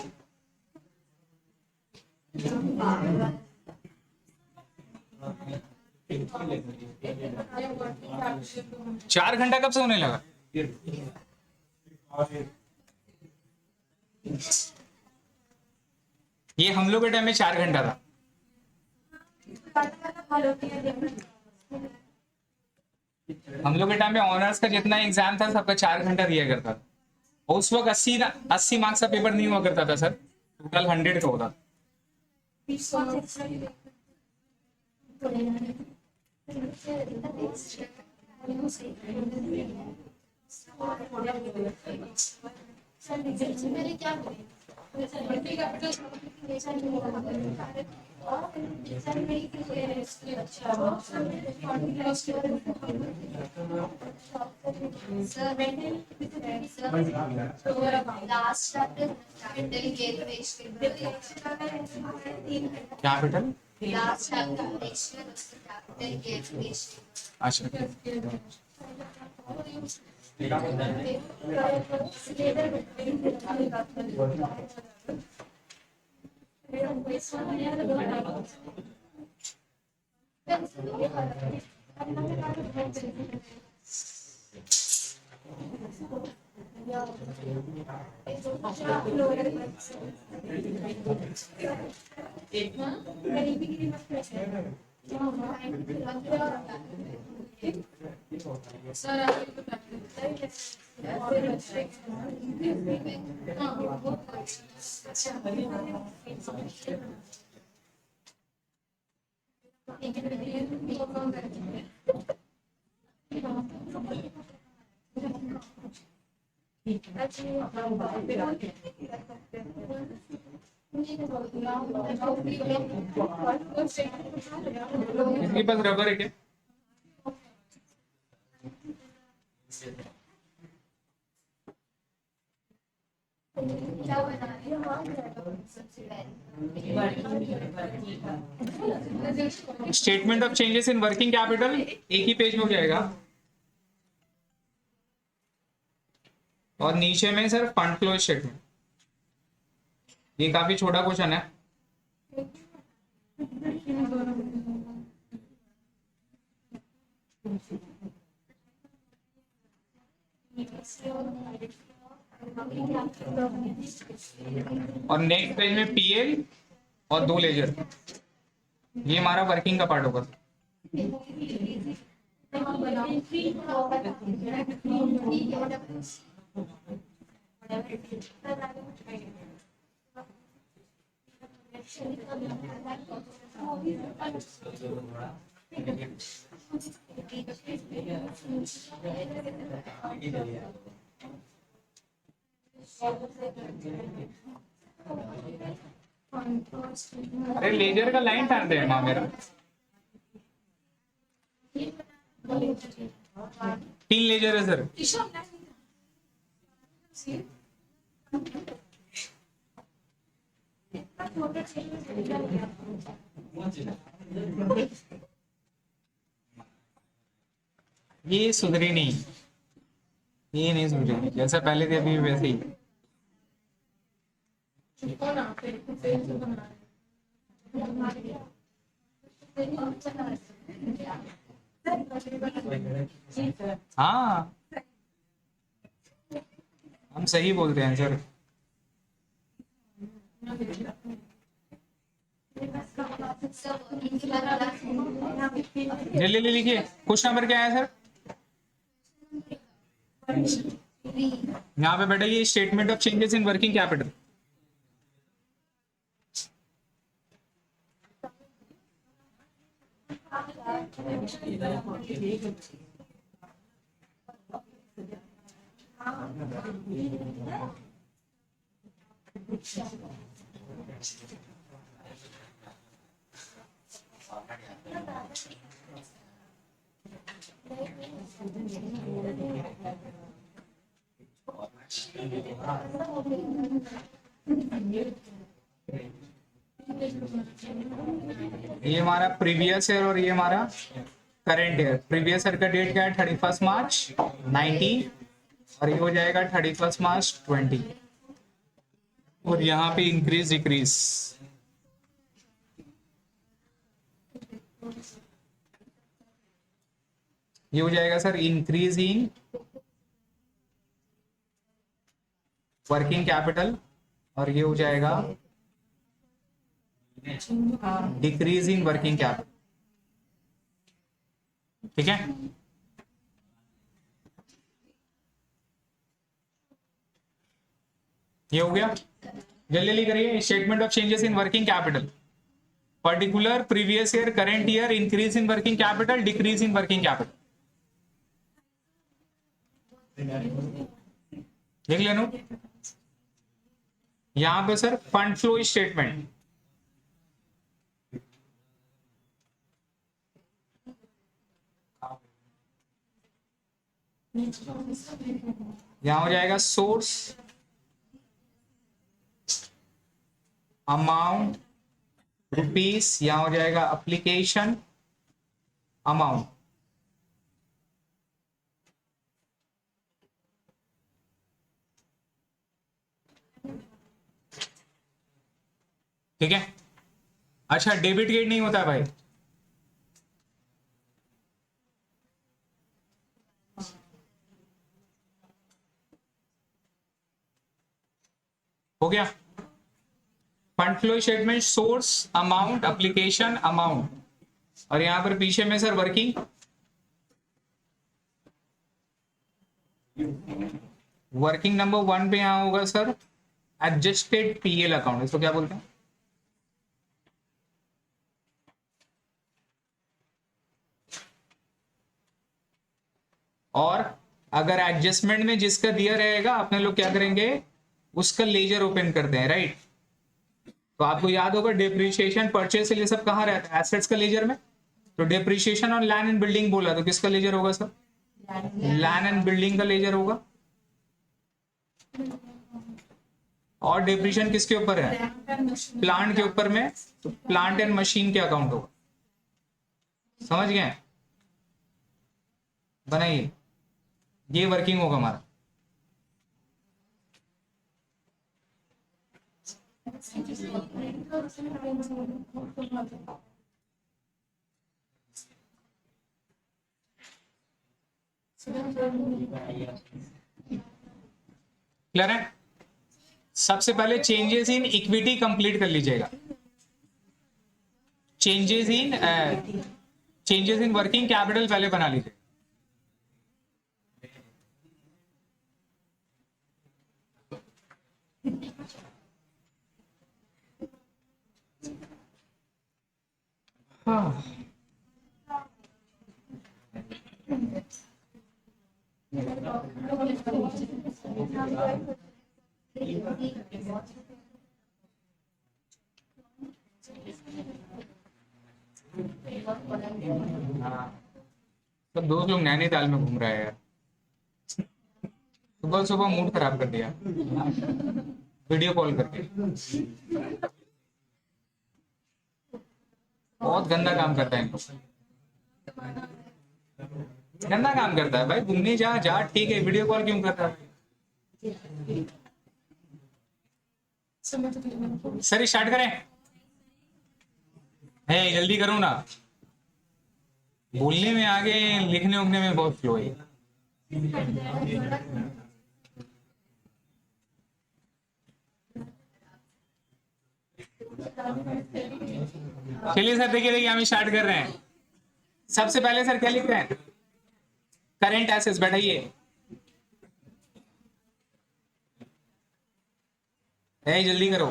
चार घंटा कब से होने लगा, ये हम लोग के टाइम में 4 घंटा था, हम लोग के टाइम में ऑनर्स का जितना एग्जाम था सबका 4 घंटा दिया करता था। और उस वक्त 80 मार्क्स का पेपर नहीं हुआ करता था सर, टोटल 100 का होता था। कैपिटल अच्छा इसके पास रबर है क्या? Statement of changes in working capital एक ही पेज में हो जाएगा, और नीचे में सर फंड फ्लो स्टेटमेंट। ये काफी छोटा क्वेश्चन है। और नेक्स्ट पेज में पीएल और 2 लेजर, ये हमारा वर्किंग का पार्ट होगा। अरे लेजर का लाइन टान दे माँ मेरा। 3 लेजर है सर। ये सुधरी नहीं, ये नहीं सुधरी, जैसा पहले थी अभी वैसे ही। हाँ हम सही बोलते हैं सर। जल्दी जल्दी लिखिए, क्वेश्चन नंबर क्या है सर? यहाँ पे बेटा ये statement of changes in working capital. ये हमारा प्रीवियस ईयर और ये हमारा करंट ईयर। प्रीवियस ईयर का डेट क्या है? 31 मार्च 19, और ये हो जाएगा 31 मार्च 20। और यहाँ पे इंक्रीज डिक्रीज, ये हो जाएगा sir increase in working capital, और ये हो जाएगा डिक्रीज इन वर्किंग कैपिटल। ठीक है, ये हो गया, जल्दी जल्दी करिए। Statement of changes in working capital, particular, previous year, current year, increase in working capital, decrease in working capital. देख लेना यहां पे सर फंड फ्लो स्टेटमेंट, यहां हो जाएगा सोर्स, अमाउंट, रुपीस, यहां हो जाएगा एप्लीकेशन, अमाउंट। ठीक है। अच्छा, डेबिट क्रेडिट नहीं होता है भाई, हो गया। Fund flow statement, source, amount, application, amount, और यहां पर पीछे में सर वर्किंग, वर्किंग नंबर 1 पे यहां होगा सर एडजस्टेड पीएल अकाउंट, इसको क्या बोलते हैं? और अगर एडजस्टमेंट में जिसका दिया रहेगा अपने लोग क्या करेंगे, उसका लेजर ओपन करते हैं, राइट। तो आपको याद होगा डिप्रिशिएशन, परचेस, ये सब कहाँ रहता है? एसेट्स का लेजर में। तो डिप्रिशिएशन और लैंड एंड बिल्डिंग बोला, तो किसका लेजर होगा सर? लैंड एंड बिल्डिंग का लेजर होगा। और डिप्रिशिएशन किसके ऊपर है? प्लांट के ऊपर में, तो प्लांट एंड मशीन के अकाउंट होगा। समझ गए? बनाइए, ये वर्किंग होगा हमारा। क्लियर है? सबसे पहले चेंजेस इन इक्विटी कंप्लीट कर लीजिएगा। चेंजेस इन वर्किंग कैपिटल पहले बना लीजिए। हाँ। सब दोस्त लोग नैनीताल में घूम रहा है यार, सुबह सुबह मूड खराब कर दिया वीडियो कॉल करके। बहुत गंदा काम करता है इनको, गंदा काम करता है भाई। घूमने जा जा ठीक है, वीडियो कॉल क्यों करता है? सर स्टार्ट करें? है जल्दी करो ना, बोलने में आगे, लिखने उखने में बहुत स्लो है। चलिए सर, देखिए देखिए हम स्टार्ट कर रहे हैं। सबसे पहले सर क्या लिख रहे हैं? करेंट एसेट्स, बैठाइए। जल्दी करो।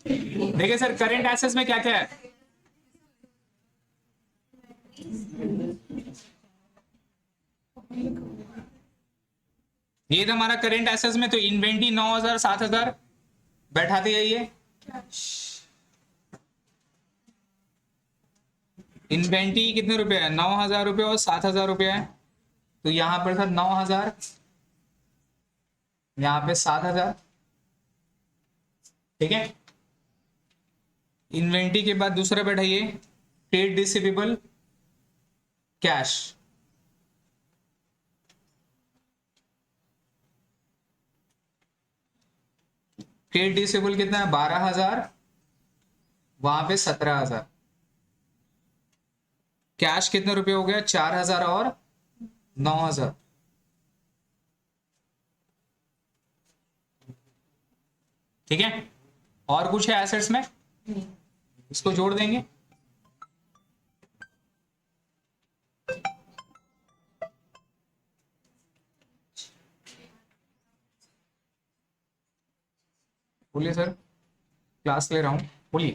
देखिए सर, करेंट एसेट्स में क्या क्या है? ये तो हमारा करेंट एसेट्स में, तो इन्वेंटरी 9,000 7,000 बैठाते जाइए। इन्वेंटरी कितने रुपए है? 9,000 रुपये और 7,000 रुपये है, तो यहां पर था 9,000, यहां पे 7,000। ठीक है। इन्वेंटरी के बाद दूसरा बैठाइए, trade receivable, cash. Trade receivable कितना है? 12,000, वहां पे 17,000। कैश कितने रुपए हो गया? 4,000 और 9,000। ठीक है। और कुछ है एसेट्स में? इसको जोड़ देंगे। बोलिए सर, क्लास ले रहा हूँ, बोलिए।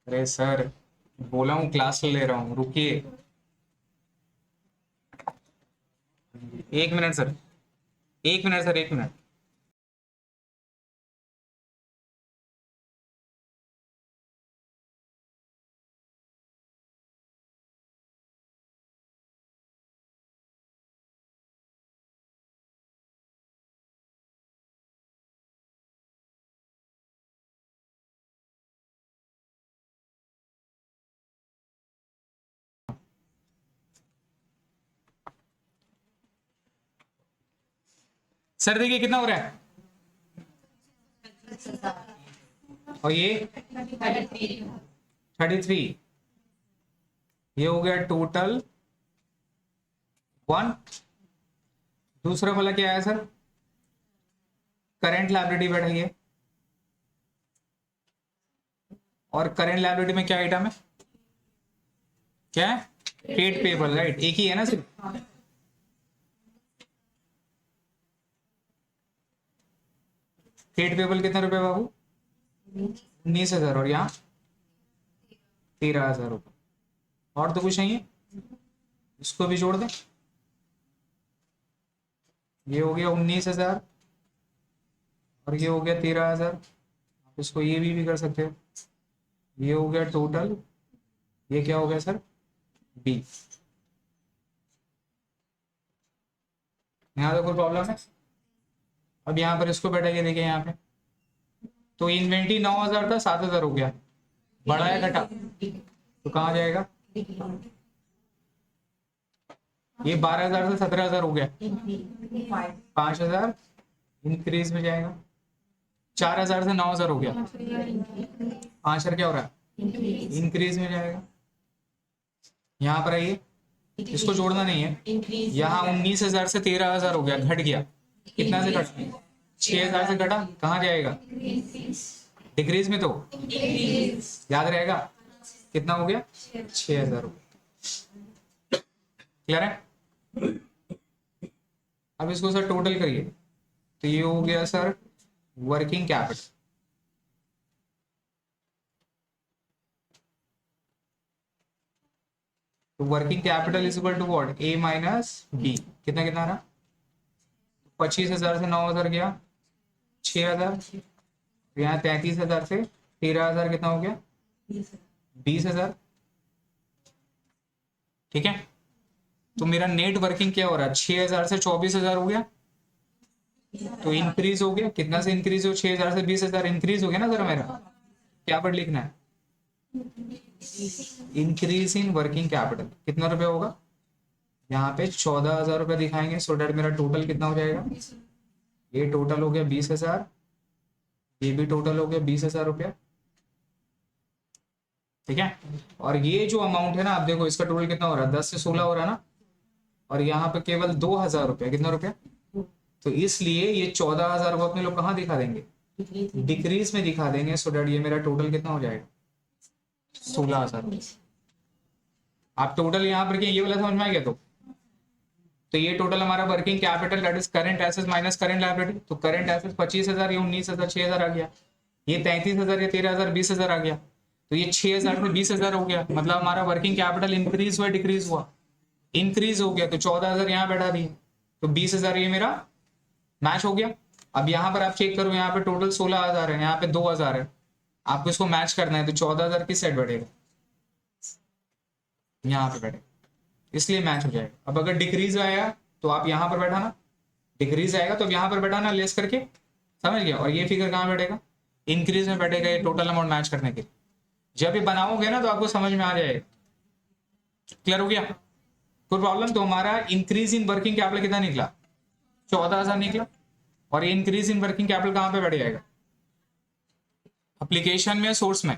अरे सर, बोला हूँ क्लास ले रहा हूँ, रुकिए। 1 minute sir, 1 minute sir, 1 minute. Sir देखिए कितना हो रहा है, और ये 33, ये हो गया टोटल 1। दूसरा वाला क्या है सर, करंट लायबिलिटी बैठाई है, और करंट लायबिलिटी में क्या आइटम है, क्या है, ट्रेड पेबल, राइट, एक ही है ना सिर्फ। ट्रेड पेबल कितना रुपए बाबू, 19,000, और यहाँ 13,000 रुपये, और तो कुछ नहीं है, इसको भी जोड़ दें। ये हो गया 19,000, और ये हो गया 13,000, आप इसको ये भी कर सकते हो। ये हो गया टोटल, ये क्या हो गया सर, बी। यहाँ तो कोई प्रॉब्लम है। अब यहाँ पर इसको बैठाइए, देखिए यहाँ पे तो इन्वेंट्री 9,000 था, 7,000 हो गया, बढ़ा या घटा, तो कहाँ जाएगा, ये 12,000 से 17,000 हो गया, 5,000 इंक्रीज में जाएगा, 4,000 से 9,000 हो गया, 5,000 क्या हो रहा है, इंक्रीज में जाएगा। यहाँ पर आइए, इसको जोड़ना नहीं है, यहाँ 19,000 से 13,000 हो गया, घट गया, कितना से घटा, 6,000 से घटा, कहाँ जाएगा, डिक्रीज में, तो याद रहेगा कितना हो गया, 6,000 हो गया। क्लियर है। अब इसको सर टोटल करिए, तो ये हो गया सर वर्किंग कैपिटल, तो working capital is equal to what, A minus B, कितना कितना रहा, 25,000 से 9,000 गया 6,000, यहाँ 33,000 से 13,000 कितना हो गया, 20,000। ठीक है, तो मेरा नेट वर्किंग क्या हो रहा है, 6,000 से 24,000 हो गया, तो इंक्रीज हो गया, कितना से इंक्रीज हो, 6,000 से 20,000 इंक्रीज हो गया ना सर मेरा, क्या पर लिखना है, इंक्रीज इन वर्किंग कैपिटल, कितना रुपया होगा, यहाँ पे 14,000 रुपया दिखाएंगे, सो डेट मेरा टोटल कितना हो जाएगा, ये टोटल हो गया 20,000, ये भी टोटल हो गया 20,000 रुपया। ठीक है, और ये जो अमाउंट है ना, आप देखो इसका टोटल कितना हो रहा है, 10 से 16 हो रहा है ना, और यहाँ पे केवल 2,000 रुपया, कितना रुपया, तो इसलिए ये 14,000 को अपने लोग कहाँ दिखा देंगे, डिक्रीज में दिखा देंगे, सो डेट ये मेरा टोटल कितना हो जाएगा, 16,000। आप टोटल यहाँ पर ये वाला समझ में आ गया, तो ये टोटल हमारा working capital that is current assets minus current liability, तो करंट एसेट्स 25,000, ये 19,000, 6,000 आ गया, ये 33,000, ये 13,000, 20,000 आ गया, तो ये 6,000 से 20,000 हो गया, मतलब हमारा वर्किंग कैपिटल इंक्रीज हुआ डिक्रीज हुआ, इंक्रीज हो गया, तो 14,000 यहाँ बैठा दिए, तो 20,000 ये मेरा मैच हो गया। अब यहाँ पर आप चेक करो, यहाँ पे टोटल 16,000 है, यहाँ पे 2,000 है, आपको इसको मैच करना है, तो 14,000 किस साइड बैठेगा, यहाँ पे बैठेगा, इसलिए मैच हो जाएगा। अब अगर डिक्रीज आया तो आप यहाँ पर बैठाना, डिक्रीज आएगा तो यहाँ पर बैठाना लेस करके, समझ गया, और ये फिगर कहाँ बैठेगा, इंक्रीज में बैठेगा, ये टोटल अमाउंट मैच करने के लिए। जब ये बनाओगे ना तो आपको समझ में आ जाएगा। क्लियर हो गया, कोई प्रॉब्लम, तो हमारा इंक्रीज इन वर्किंग कैपिटल कितना निकला, 14,000 निकला, और ये इंक्रीज इन वर्किंग कैपिटल कहाँ पे बैठ जाएगा, एप्लीकेशन में, सोर्स में,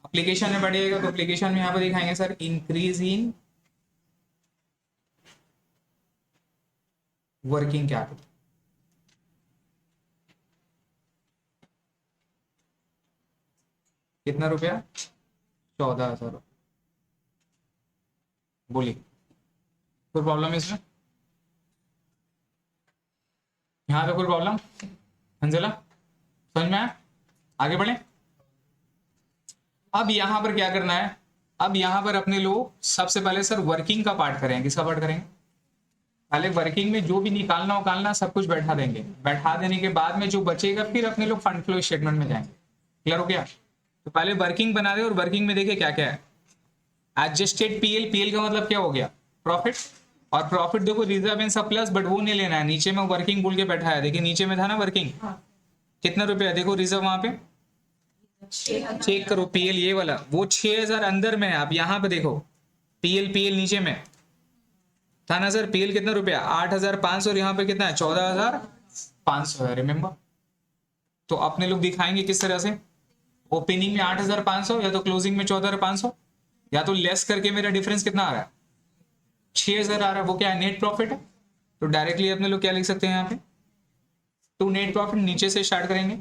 एप्लीकेशन में बढ़ेगा, तो एप्लीकेशन में यहाँ पर दिखाएंगे sir increase in working capital, कितना रुपया, 14,000 रुपया। बोलिए, कोई प्रॉब्लम है इसमें? यहाँ पे कोई प्रॉब्लम? अंजला समझ में आया? आगे बढ़े। अब यहां पर क्या करना है, अब यहां पर अपने लोग सबसे पहले सर वर्किंग का पार्ट करेंगे। किसका पार्ट करेंगे? पहले वर्किंग में जो भी निकालना उकालना सब कुछ बैठा देंगे। बैठा देने के बाद में जो बचेगा फिर अपने लोग फंड फ्लो स्टेटमेंट में जाएंगे। क्लियर हो गया? तो पहले वर्किंग बना दे और वर्किंग में देखिए क्या क्या है। एडजस्टेड पीएल, पीएल का मतलब क्या हो गया? प्रॉफिट। और प्रॉफिट देखो रिजर्व एंड सरप्लस, बट वो नहीं लेना है, नीचे में वर्किंग बोल के बैठा है। देखिए नीचे में था ना वर्किंग, कितना रुपया देखो रिजर्व वहां पे, चेक करो पीएल ये वाला, वो 6000 अंदर में है। आप यहां पे देखो पीएल, पीएल नीचे में था ना सर, पीएल कितना रुपया 8500 और यहाँ पे कितना है 14500 है, रिमेम्बर। तो अपने लोग दिखाएंगे किस तरह से, ओपनिंग में 8500 या तो क्लोजिंग में 14500, या तो लेस करके मेरा डिफरेंस कितना आ रहा है 6000 आ रहा है, वो क्या है नेट प्रॉफिट है। तो डायरेक्टली अपने लोग क्या लिख सकते हैं यहाँ पे, टू नेट प्रॉफिट, नीचे से स्टार्ट करेंगे।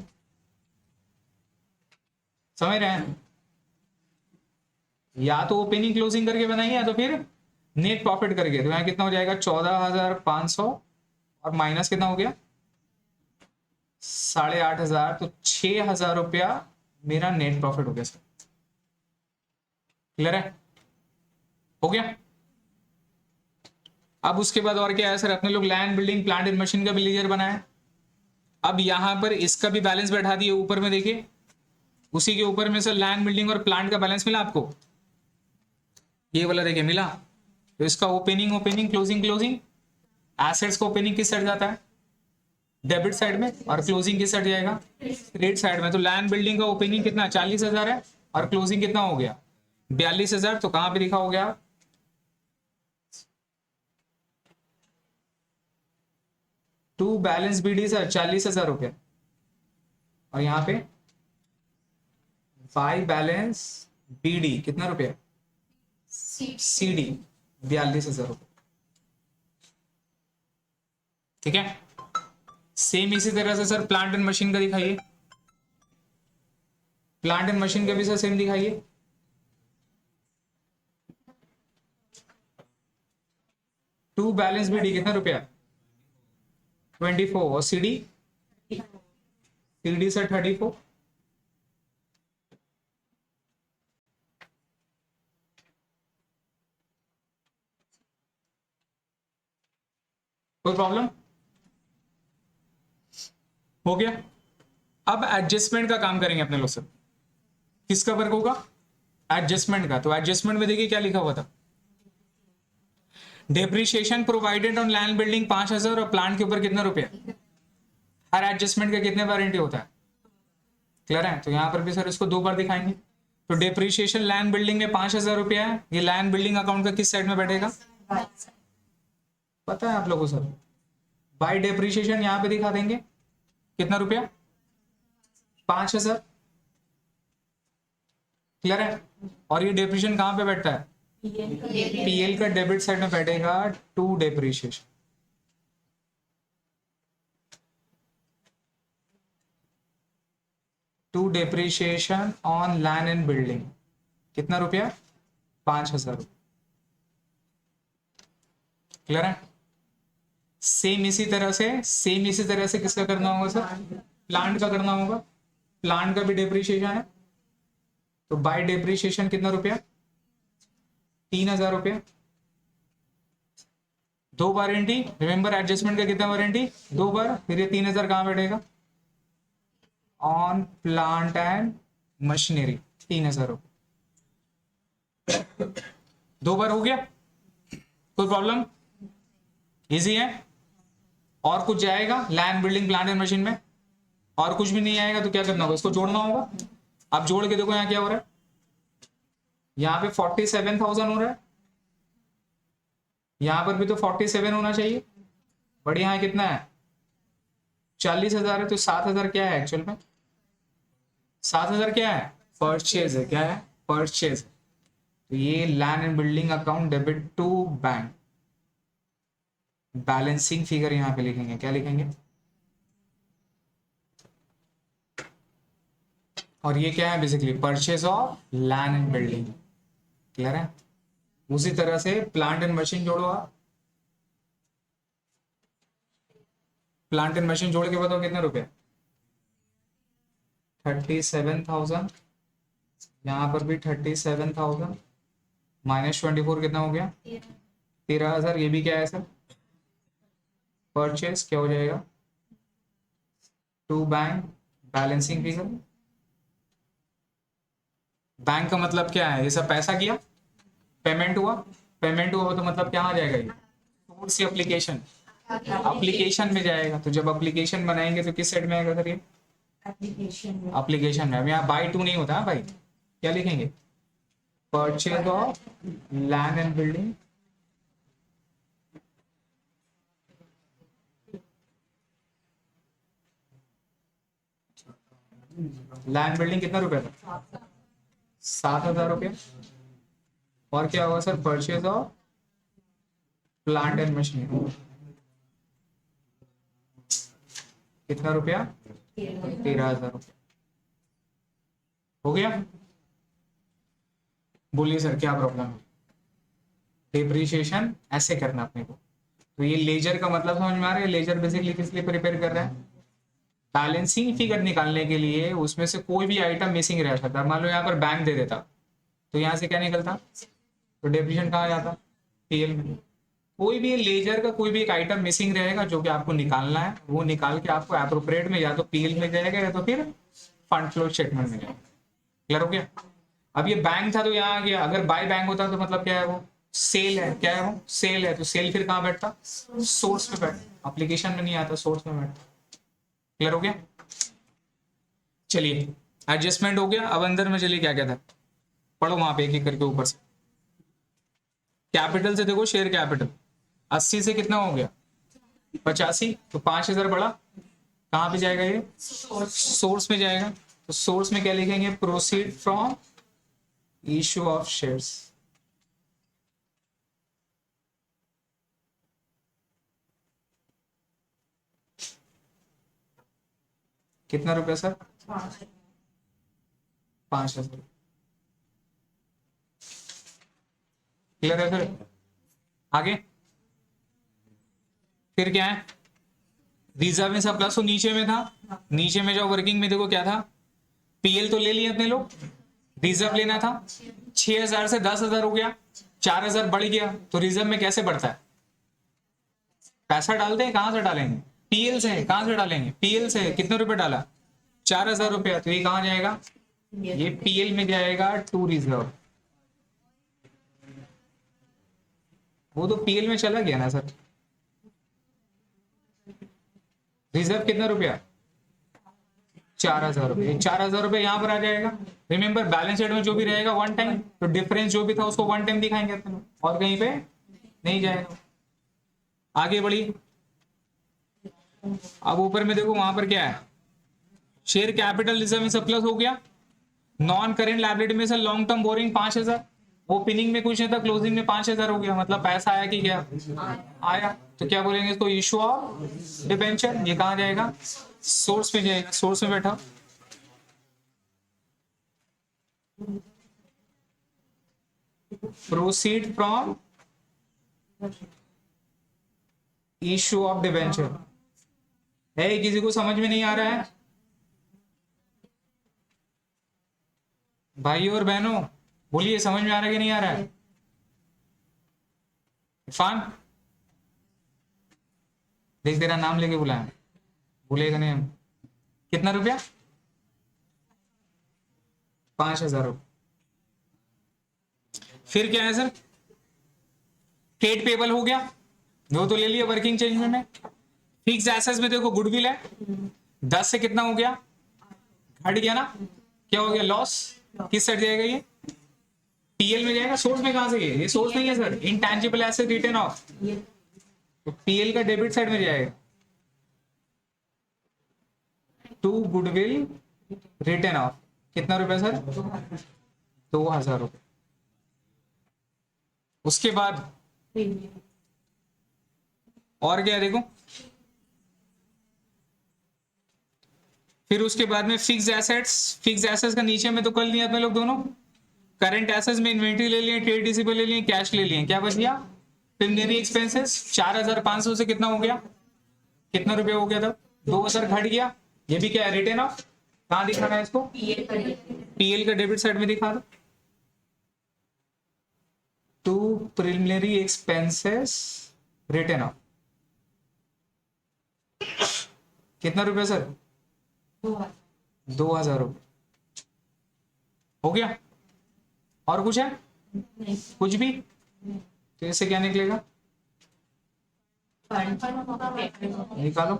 समझ रहे हैं? या तो ओपनिंग क्लोजिंग करके बनाएंगे या तो फिर नेट प्रॉफिट करके। तो यहाँ कितना हो जाएगा 14500 और माइनस कितना हो गया 8500, तो 6000 रुपया मेरा नेट प्रॉफिट हो गया सर। क्लियर है? हो गया। अब उसके बाद और क्या है सर, अपने लोग land building plant and machine का भी लीजर बनाया। अब यहां पर इसका भी बैलेंस बैठा दिए ऊपर में, देखिए उसी के ऊपर में सर लैंड बिल्डिंग और प्लांट का बैलेंस मिला आपको, ये वाला देखिए मिला। तो इसका opening opening closing closing, assets का ओपनिंग किस साइड जाता है डेबिट साइड में, और क्लोजिंग किस साइड जाएगा क्रेडिट साइड में। तो लैंड बिल्डिंग का ओपनिंग कितना 40000 है और क्लोजिंग कितना हो गया 42000। तो कहां पे लिखा हो गया, टू बैलेंस बीडी सर 40000 रुपया, और यहाँ पे बाई बैलेंस बीडी कितना रुपया सीडी 42000 रुपये। ठीक है, सेम इसी तरह से सर प्लांट एंड मशीन का दिखाइए, प्लांट एंड मशीन का भी सर सेम दिखाइए। टू बैलेंस बीडी कितना रुपया 24, और सीडी सीडी सर 34। कोई प्रॉब्लम? हो गया। अब एडजस्टमेंट का काम करेंगे अपने लोग सर। किसका वर्क होगा एडजस्टमेंट का। तो एडजस्टमेंट में देखिए क्या लिखा हुआ था, depreciation provided on land building 5000 और प्लांट के ऊपर कितना रुपया। हर एडजस्टमेंट का कितने बार एंट्री होता है, क्लियर है? तो यहां पर भी सर इसको 2 बार दिखाएंगे। तो डेप्रिसिएशन लैंड बिल्डिंग में 5000 रुपया है, ये लैंड बिल्डिंग अकाउंट का किस साइड में बैठेगा पता है आप लोगों को सर, बाय डेप्रिसिएशन यहां पे दिखा देंगे कितना रुपया 5000। क्लियर है? और ये डेप्रिसिएशन कहां पे बैठता है पीएल का डेबिट साइड में बैठेगा to depreciation. To depreciation on land and building कितना रुपया 5000 रुपया। क्लियर है? सेम इसी तरह से किसका करना होगा सर प्लांट का करना होगा। प्लांट का भी डेप्रिसिएशन है, तो बाय डेप्रिसिएशन कितना रुपया 3000 रुपया। 2 बार एंट्री, रिमेंबर एडजस्टमेंट का कितना बार एंट्री 2 बार, फिर ये 3000 कहां बैठेगा ऑन प्लांट एंड मशीनरी 3000 रुपये। 2 बार हो गया, कोई प्रॉब्लम? इजी है। और कुछ जाएगा land building plant and machine में, और कुछ भी नहीं आएगा तो क्या करना होगा इसको जोड़ना होगा। अब जोड़ के देखो यहाँ क्या हो रहा है, यहाँ पे 47,000 हो रहा है, यहां पर भी तो 47 होना चाहिए, बट यहाँ कितना है 40,000 है। तो 7,000 क्या है एक्चुअल में 7,000 क्या है परचेज है, क्या है परचेज। तो ये land and building account debit to bank, balancing figure यहां पे लिखेंगे, क्या लिखेंगे, और ये क्या है basically purchase of land and building. Clear है? उसी तरह से प्लांट एंड मशीन जोड़ो आप, प्लांट एंड मशीन जोड़ के बताओ कितने रुपए, 37,000, यहाँ पर भी 37,000 माइनस 24 कितना हो गया, 13,000। ये भी क्या है सर, परचेस क्या हो जाएगा, to bank balancing figure. Bank का मतलब क्या है, ये सब पैसा किया, पेमेंट हुआ, पेमेंट हुआ तो मतलब क्या आ जाएगा, ये सोर्स एप्लीकेशन, एप्लीकेशन में जाएगा। तो जब एप्लीकेशन बनाएंगे तो किस साइड में आएगा सर, ये एप्लीकेशन में। अब यहाँ बाई टू नहीं होता भाई, क्या लिखेंगे, purchase of land and building, land building कितना रुपया था, 7,000 रुपया। और क्या होगा sir, purchase of plant and machine, कितना रुपया, 13,000 रुपया। हो गया, बोलिए सर क्या प्रॉब्लम है। डिप्रिशिएशन ऐसे करना अपने को। तो ये लेजर का मतलब समझ में आ रहा है, लेजर बेसिकली किस लिए प्रिपेयर कर रहा है, बैलेंसिंग फिगर निकालने के लिए। उसमें से कोई भी आइटम मिसिंग रह सकता है, मान लो यहाँ पर बैंक दे देता तो यहाँ से क्या निकलता, तो डेप्रिशिएशन कहाँ जाता, पीएल में। कोई भी लेजर का कोई भी एक आइटम मिसिंग रहेगा जो कि आपको निकालना है, वो निकाल के आपको एप्रोप्रिएट में या तो पीएल में जाएगा या तो फिर फंड फ्लो स्टेटमेंट में जाएगा। क्लियर हो गया। अब ये बैंक था तो यहाँ आ गया, अगर बाय बैंक होता तो मतलब क्या है, वो सेल है, क्या है वो सेल है, तो सेल फिर कहाँ बैठता, सोर्स में बैठता, एप्लीकेशन में नहीं आता, सोर्स में बैठता। क्लियर हो गया। चलिए एडजस्टमेंट हो गया। अब अंदर में चलिए क्या क्या था, पढ़ो वहां पे एक एक करके ऊपर से। कैपिटल से देखो, शेयर कैपिटल 80 से कितना हो गया, 85, तो 5,000 बढ़ा, कहाँ पे जाएगा ये, सोर्स में जाएगा। तो सोर्स में क्या लिखेंगे, proceed from issue of shares. कितना रुपया सर, 5,000। क्लियर है सर। आगे फिर क्या है, रिजर्व इन सरप्लस तो नीचे में था, नीचे में जो वर्किंग में देखो क्या था, पीएल तो ले लिया अपने लोग, रिजर्व लेना था, 6,000 से 10,000 हो गया, 4,000 बढ़ गया। तो रिजर्व में कैसे बढ़ता है, पैसा डालते हैं, कहां से डालेंगे, पीएल से। कहां से डालेंगे, पीएल से। कितने रुपए डाला, 4,000 रुपया, तो ये कहां जाएगा, ये पीएल में जाएगा टू रिजर्व। वो तो पीएल में चला गया ना सर। रिजर्व कितना रुपया, 4,000 रुपये, 4,000 रुपये यहाँ पर आ जाएगा। रिमेंबर बैलेंस शीट में जो भी रहेगा वन टाइम, तो डिफरेंस जो भी था उसको वन टाइम दिखाएंगे अपने लोग, और कहीं पे नहीं जाएगा। आगे बढ़ी, अब ऊपर में देखो वहां पर क्या है, शेयर कैपिटल रिजर्व में सरप्लस हो गया। नॉन करेंट लायबिलिटी में से लॉन्ग टर्म बोरिंग 5,000, ओपनिंग में कुछ नहीं था, क्लोजिंग में 5,000 हो गया, मतलब पैसा आया कि क्या आया। तो क्या बोलेंगे इसको, इशू ऑफ डिबेंचर। ये कहां जाएगा, सोर्स में जाएगा, सोर्स में बैठा। Proceed from issue of debenture. है किसी को समझ में नहीं आ रहा है भाइयों और बहनों, बोलिए समझ में आ रहा है कि नहीं आ रहा है। इरफान देख तेरा नाम लेके बुलाया, भूलेगा नहीं हम। कितना रुपया, 5,000 रुपये। फिर क्या है सर, ट्रेड पेबल हो गया, वो तो ले लिया वर्किंग चेंज में। फिक्स एसेट्स में देखो गुडविल है, 10 से कितना हो गया, घट गया ना, क्या हो गया, लॉस। किस साइड जाएगा ये, पीएल में जाएगा। सोर्स में कहां से, ये सोर्स नहीं है sir, intangible asset return of, तो पीएल का डेबिट साइड में जाएगा, टू गुडविल रिटर्न ऑफ। कितना रुपया सर, 2,000 रुपये। उसके बाद और क्या देखो, फिर उसके बाद में फिक्स एसेट्स। फिक्स एसेट्स का नीचे में तो कर लिया अपने लोग दोनों, करंट एसेट्स में इन्वेंट्री ले लिए, ट्रेड रिसीवेबल ले लिए, कैश ले लिए, क्या बच गया? प्रिलिमिनरी एक्सपेंसेस 4500 से कितना हो गया? कितना रुपया हो गया था? 2000 घट गया। ये भी क्या है? Return of. कहाँ दिखाना है इसको? पीएल का डेबिट साइड में दिखा दो। To preliminary expenses written off कितना रुपया सर? 2000 रुपये। हो गया? और कुछ है? कुछ भी? तो इससे क्या निकलेगा? निकालो।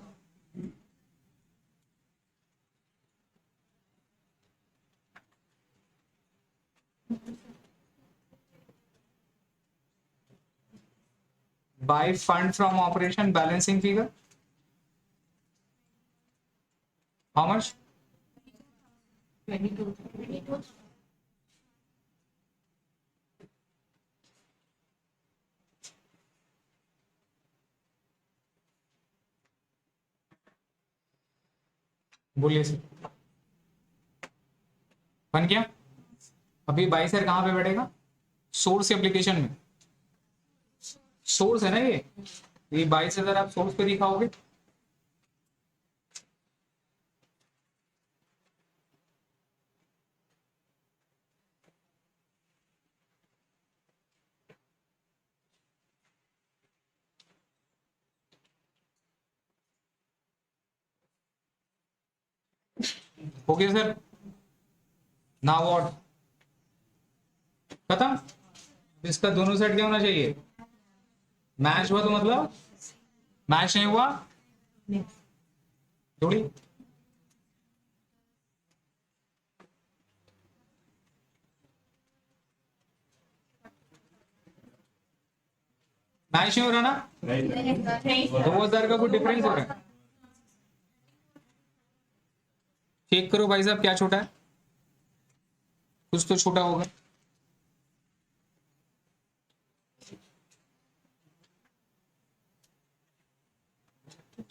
By fund from operation balancing figure how much? 22. बोलिए सर। बन गया? अभी 22 कहाँ पे बैठेगा? सोर्स एप्लीकेशन में। सोर्स है ना ये 22,000 आप सोर्स पे दिखाओगे। Okay sir, now what? खत्म। इसका दोनों साइड क्या होना चाहिए? मैच हुआ तो मतलब मैच नहीं हुआ थोड़ी। मैच नहीं हो रहा ना? 2000 का कोई डिफरेंस हो रहा है? चेक करो भाई साहब क्या छोटा है, कुछ तो छोटा होगा।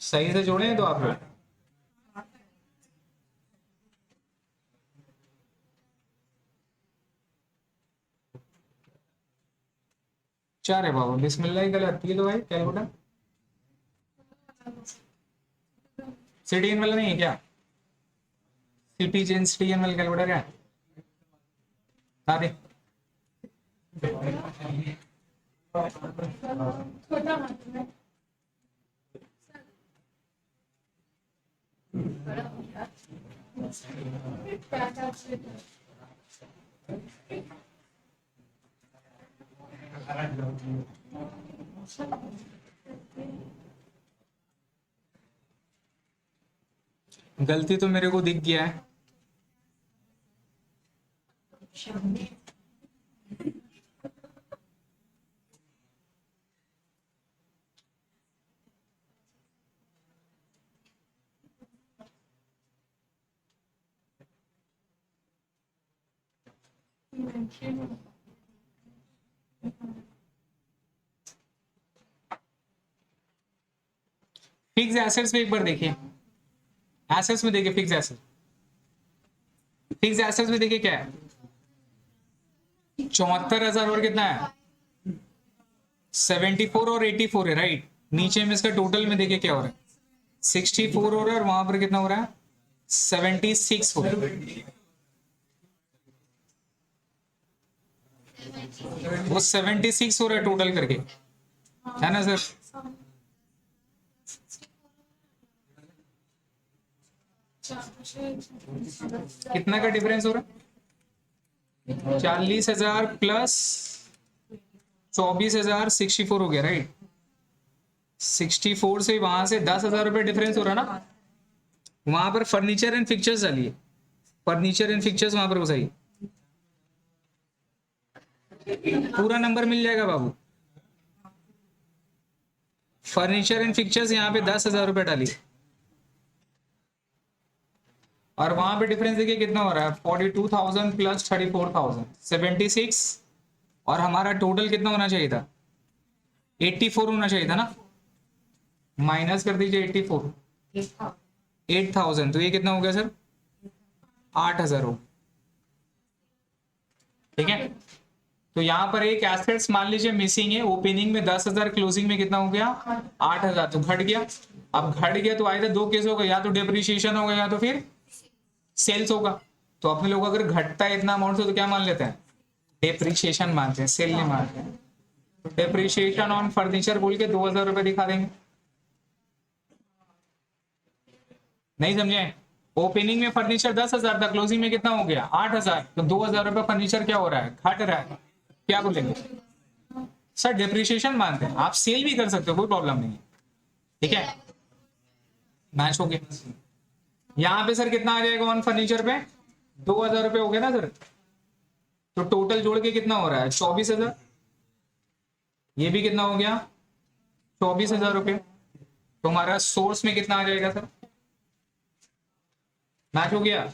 सही से जोड़े हैं तो आप लोग। चार है बाबा, बिस्मिल्लाह ही गलत थी तो भाई कैलकुलेटर सिटीएन वाला नहीं है क्या? सिटी चेन सिटीएन वाला कैलकुलेटर है? हाँ दे। गलती तो मेरे को दिख गया है। फिक्स एसेट्स में एक बार देखिए, एसेट्स में देखिए, फिक्स एसेट, फिक्स एसेट्स में देखिए क्या है? 74,000 और कितना है? 74 और 84 है राइट। नीचे में इसका टोटल में देखिए क्या हो रहा है? 64 हो रहा है और वहां पर कितना हो रहा है? 76 हो रहा है। वो 76 हो रहा है टोटल करके, है ना सर? कितना का डिफरेंस हो रहा है? 40,000 प्लस 24,000 64 हो गया राइट। 64 से वहां से 10,000 रुपए डिफरेंस हो रहा ना। वहां पर फर्नीचर एंड फिक्चर्स डालिए, फर्नीचर एंड फिक्चर्स वहां पर घुसाइए, पूरा नंबर मिल जाएगा बाबू। फर्नीचर एंड फिक्चर्स यहाँ पे 10,000 रुपए डालिए और वहां पे डिफरेंस देखिए कितना हो रहा है? 42,000 प्लस 34,000 76 और हमारा टोटल कितना होना चाहिए था? 84 होना चाहिए था ना। माइनस कर दीजिए 84 8,000 तो ये कितना हो गया सर? 8,000 हो। ठीक है। तो यहाँ पर एक एसेट्स मान लीजिए मिसिंग है, ओपनिंग में 10,000, क्लोजिंग में कितना हो गया 8,000, तो घट गया। अब घट गया तो आइदर दो केस होगा, या तो डेप्रिसिएशन होगा या तो फिर सेल्स होगा। तो अपने लोग अगर घटता है इतना अमाउंट तो क्या मान लेते हैं, डेप्रिसिएशन मानते हैं, सेल नहीं मानते हैं। तो डेप्रिसिएशन ऑन फर्नीचर बोल के 2,000 रुपए दिखा देंगे। नहीं समझे, ओपनिंग में फर्नीचर 10,000 था, क्लोजिंग में कितना हो गया 8,000, तो 2,000 रुपए फर्नीचर क्या हो रहा है, घट रहा है। क्या बोलेंगे सर, डेप्रिसिएशन मानते हैं। आप सेल भी कर सकते हो, कोई प्रॉब्लम नहीं है। ठीक है, मैच हो गया। यहाँ पे सर कितना आ जाएगा ऑन फर्नीचर पे, 2,000 रुपए हो गया ना सर। तो टोटल जोड़ के कितना हो रहा है 24,000। ये भी कितना हो गया 24,000 रुपये। तो हमारा सोर्स में कितना आ जाएगा सर, मैच हो गया।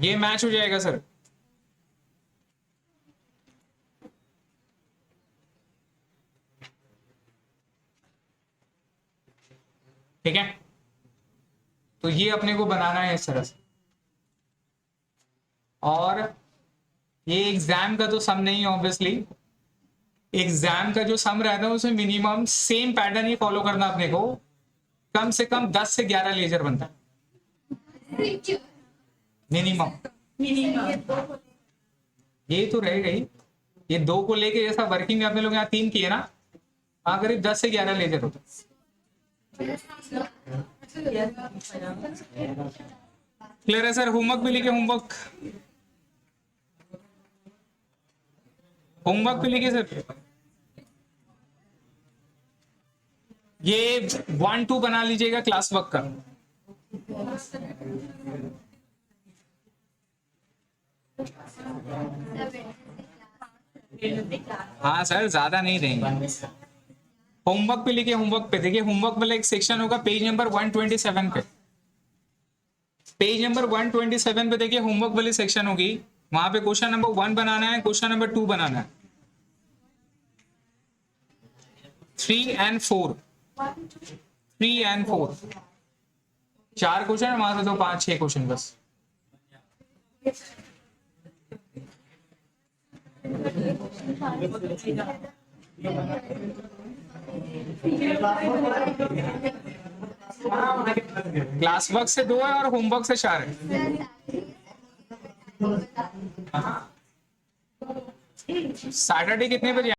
ये मैच हो जाएगा सर। ठीक है, तो ये अपने को बनाना है इस तरह से। और ये एग्जाम का तो सम नहीं है ऑब्वियसली, एग्जाम का जो सम रहता है उसमें मिनिमम सेम पैटर्न ही फॉलो करना अपने को, कम से कम 10 से 11 लेजर बनता है मिनिमम। ये तो रहेगा ही, ये दो को लेके जैसा वर्किंग में अपने लोग यहाँ 3 किए ना, करीब 10 से 11 लेजर होता है। क्लियर है सर। होमवर्क भी लिखे, होमवर्क भी लिखे सर। ये 1-2 बना लीजिएगा क्लास वर्क का। हाँ सर, ज्यादा नहीं देंगे। होमवर्क पे लिखे, होमवर्क पे देखिए, होमवर्क वाला एक सेक्शन होगा पेज नंबर 127 पे। पेज नंबर 127 पे देखिए होमवर्क वाली सेक्शन होगी, वहां पे क्वेश्चन नंबर 1 बनाना है, क्वेश्चन नंबर 2 बनाना है, 3 and 4, 3 and 4 4 क्वेश्चन, वहां से तो 5-6 क्वेश्चन बस। क्लास वर्क से 2 है और होमवर्क से 4 है। सैटरडे कितने बजे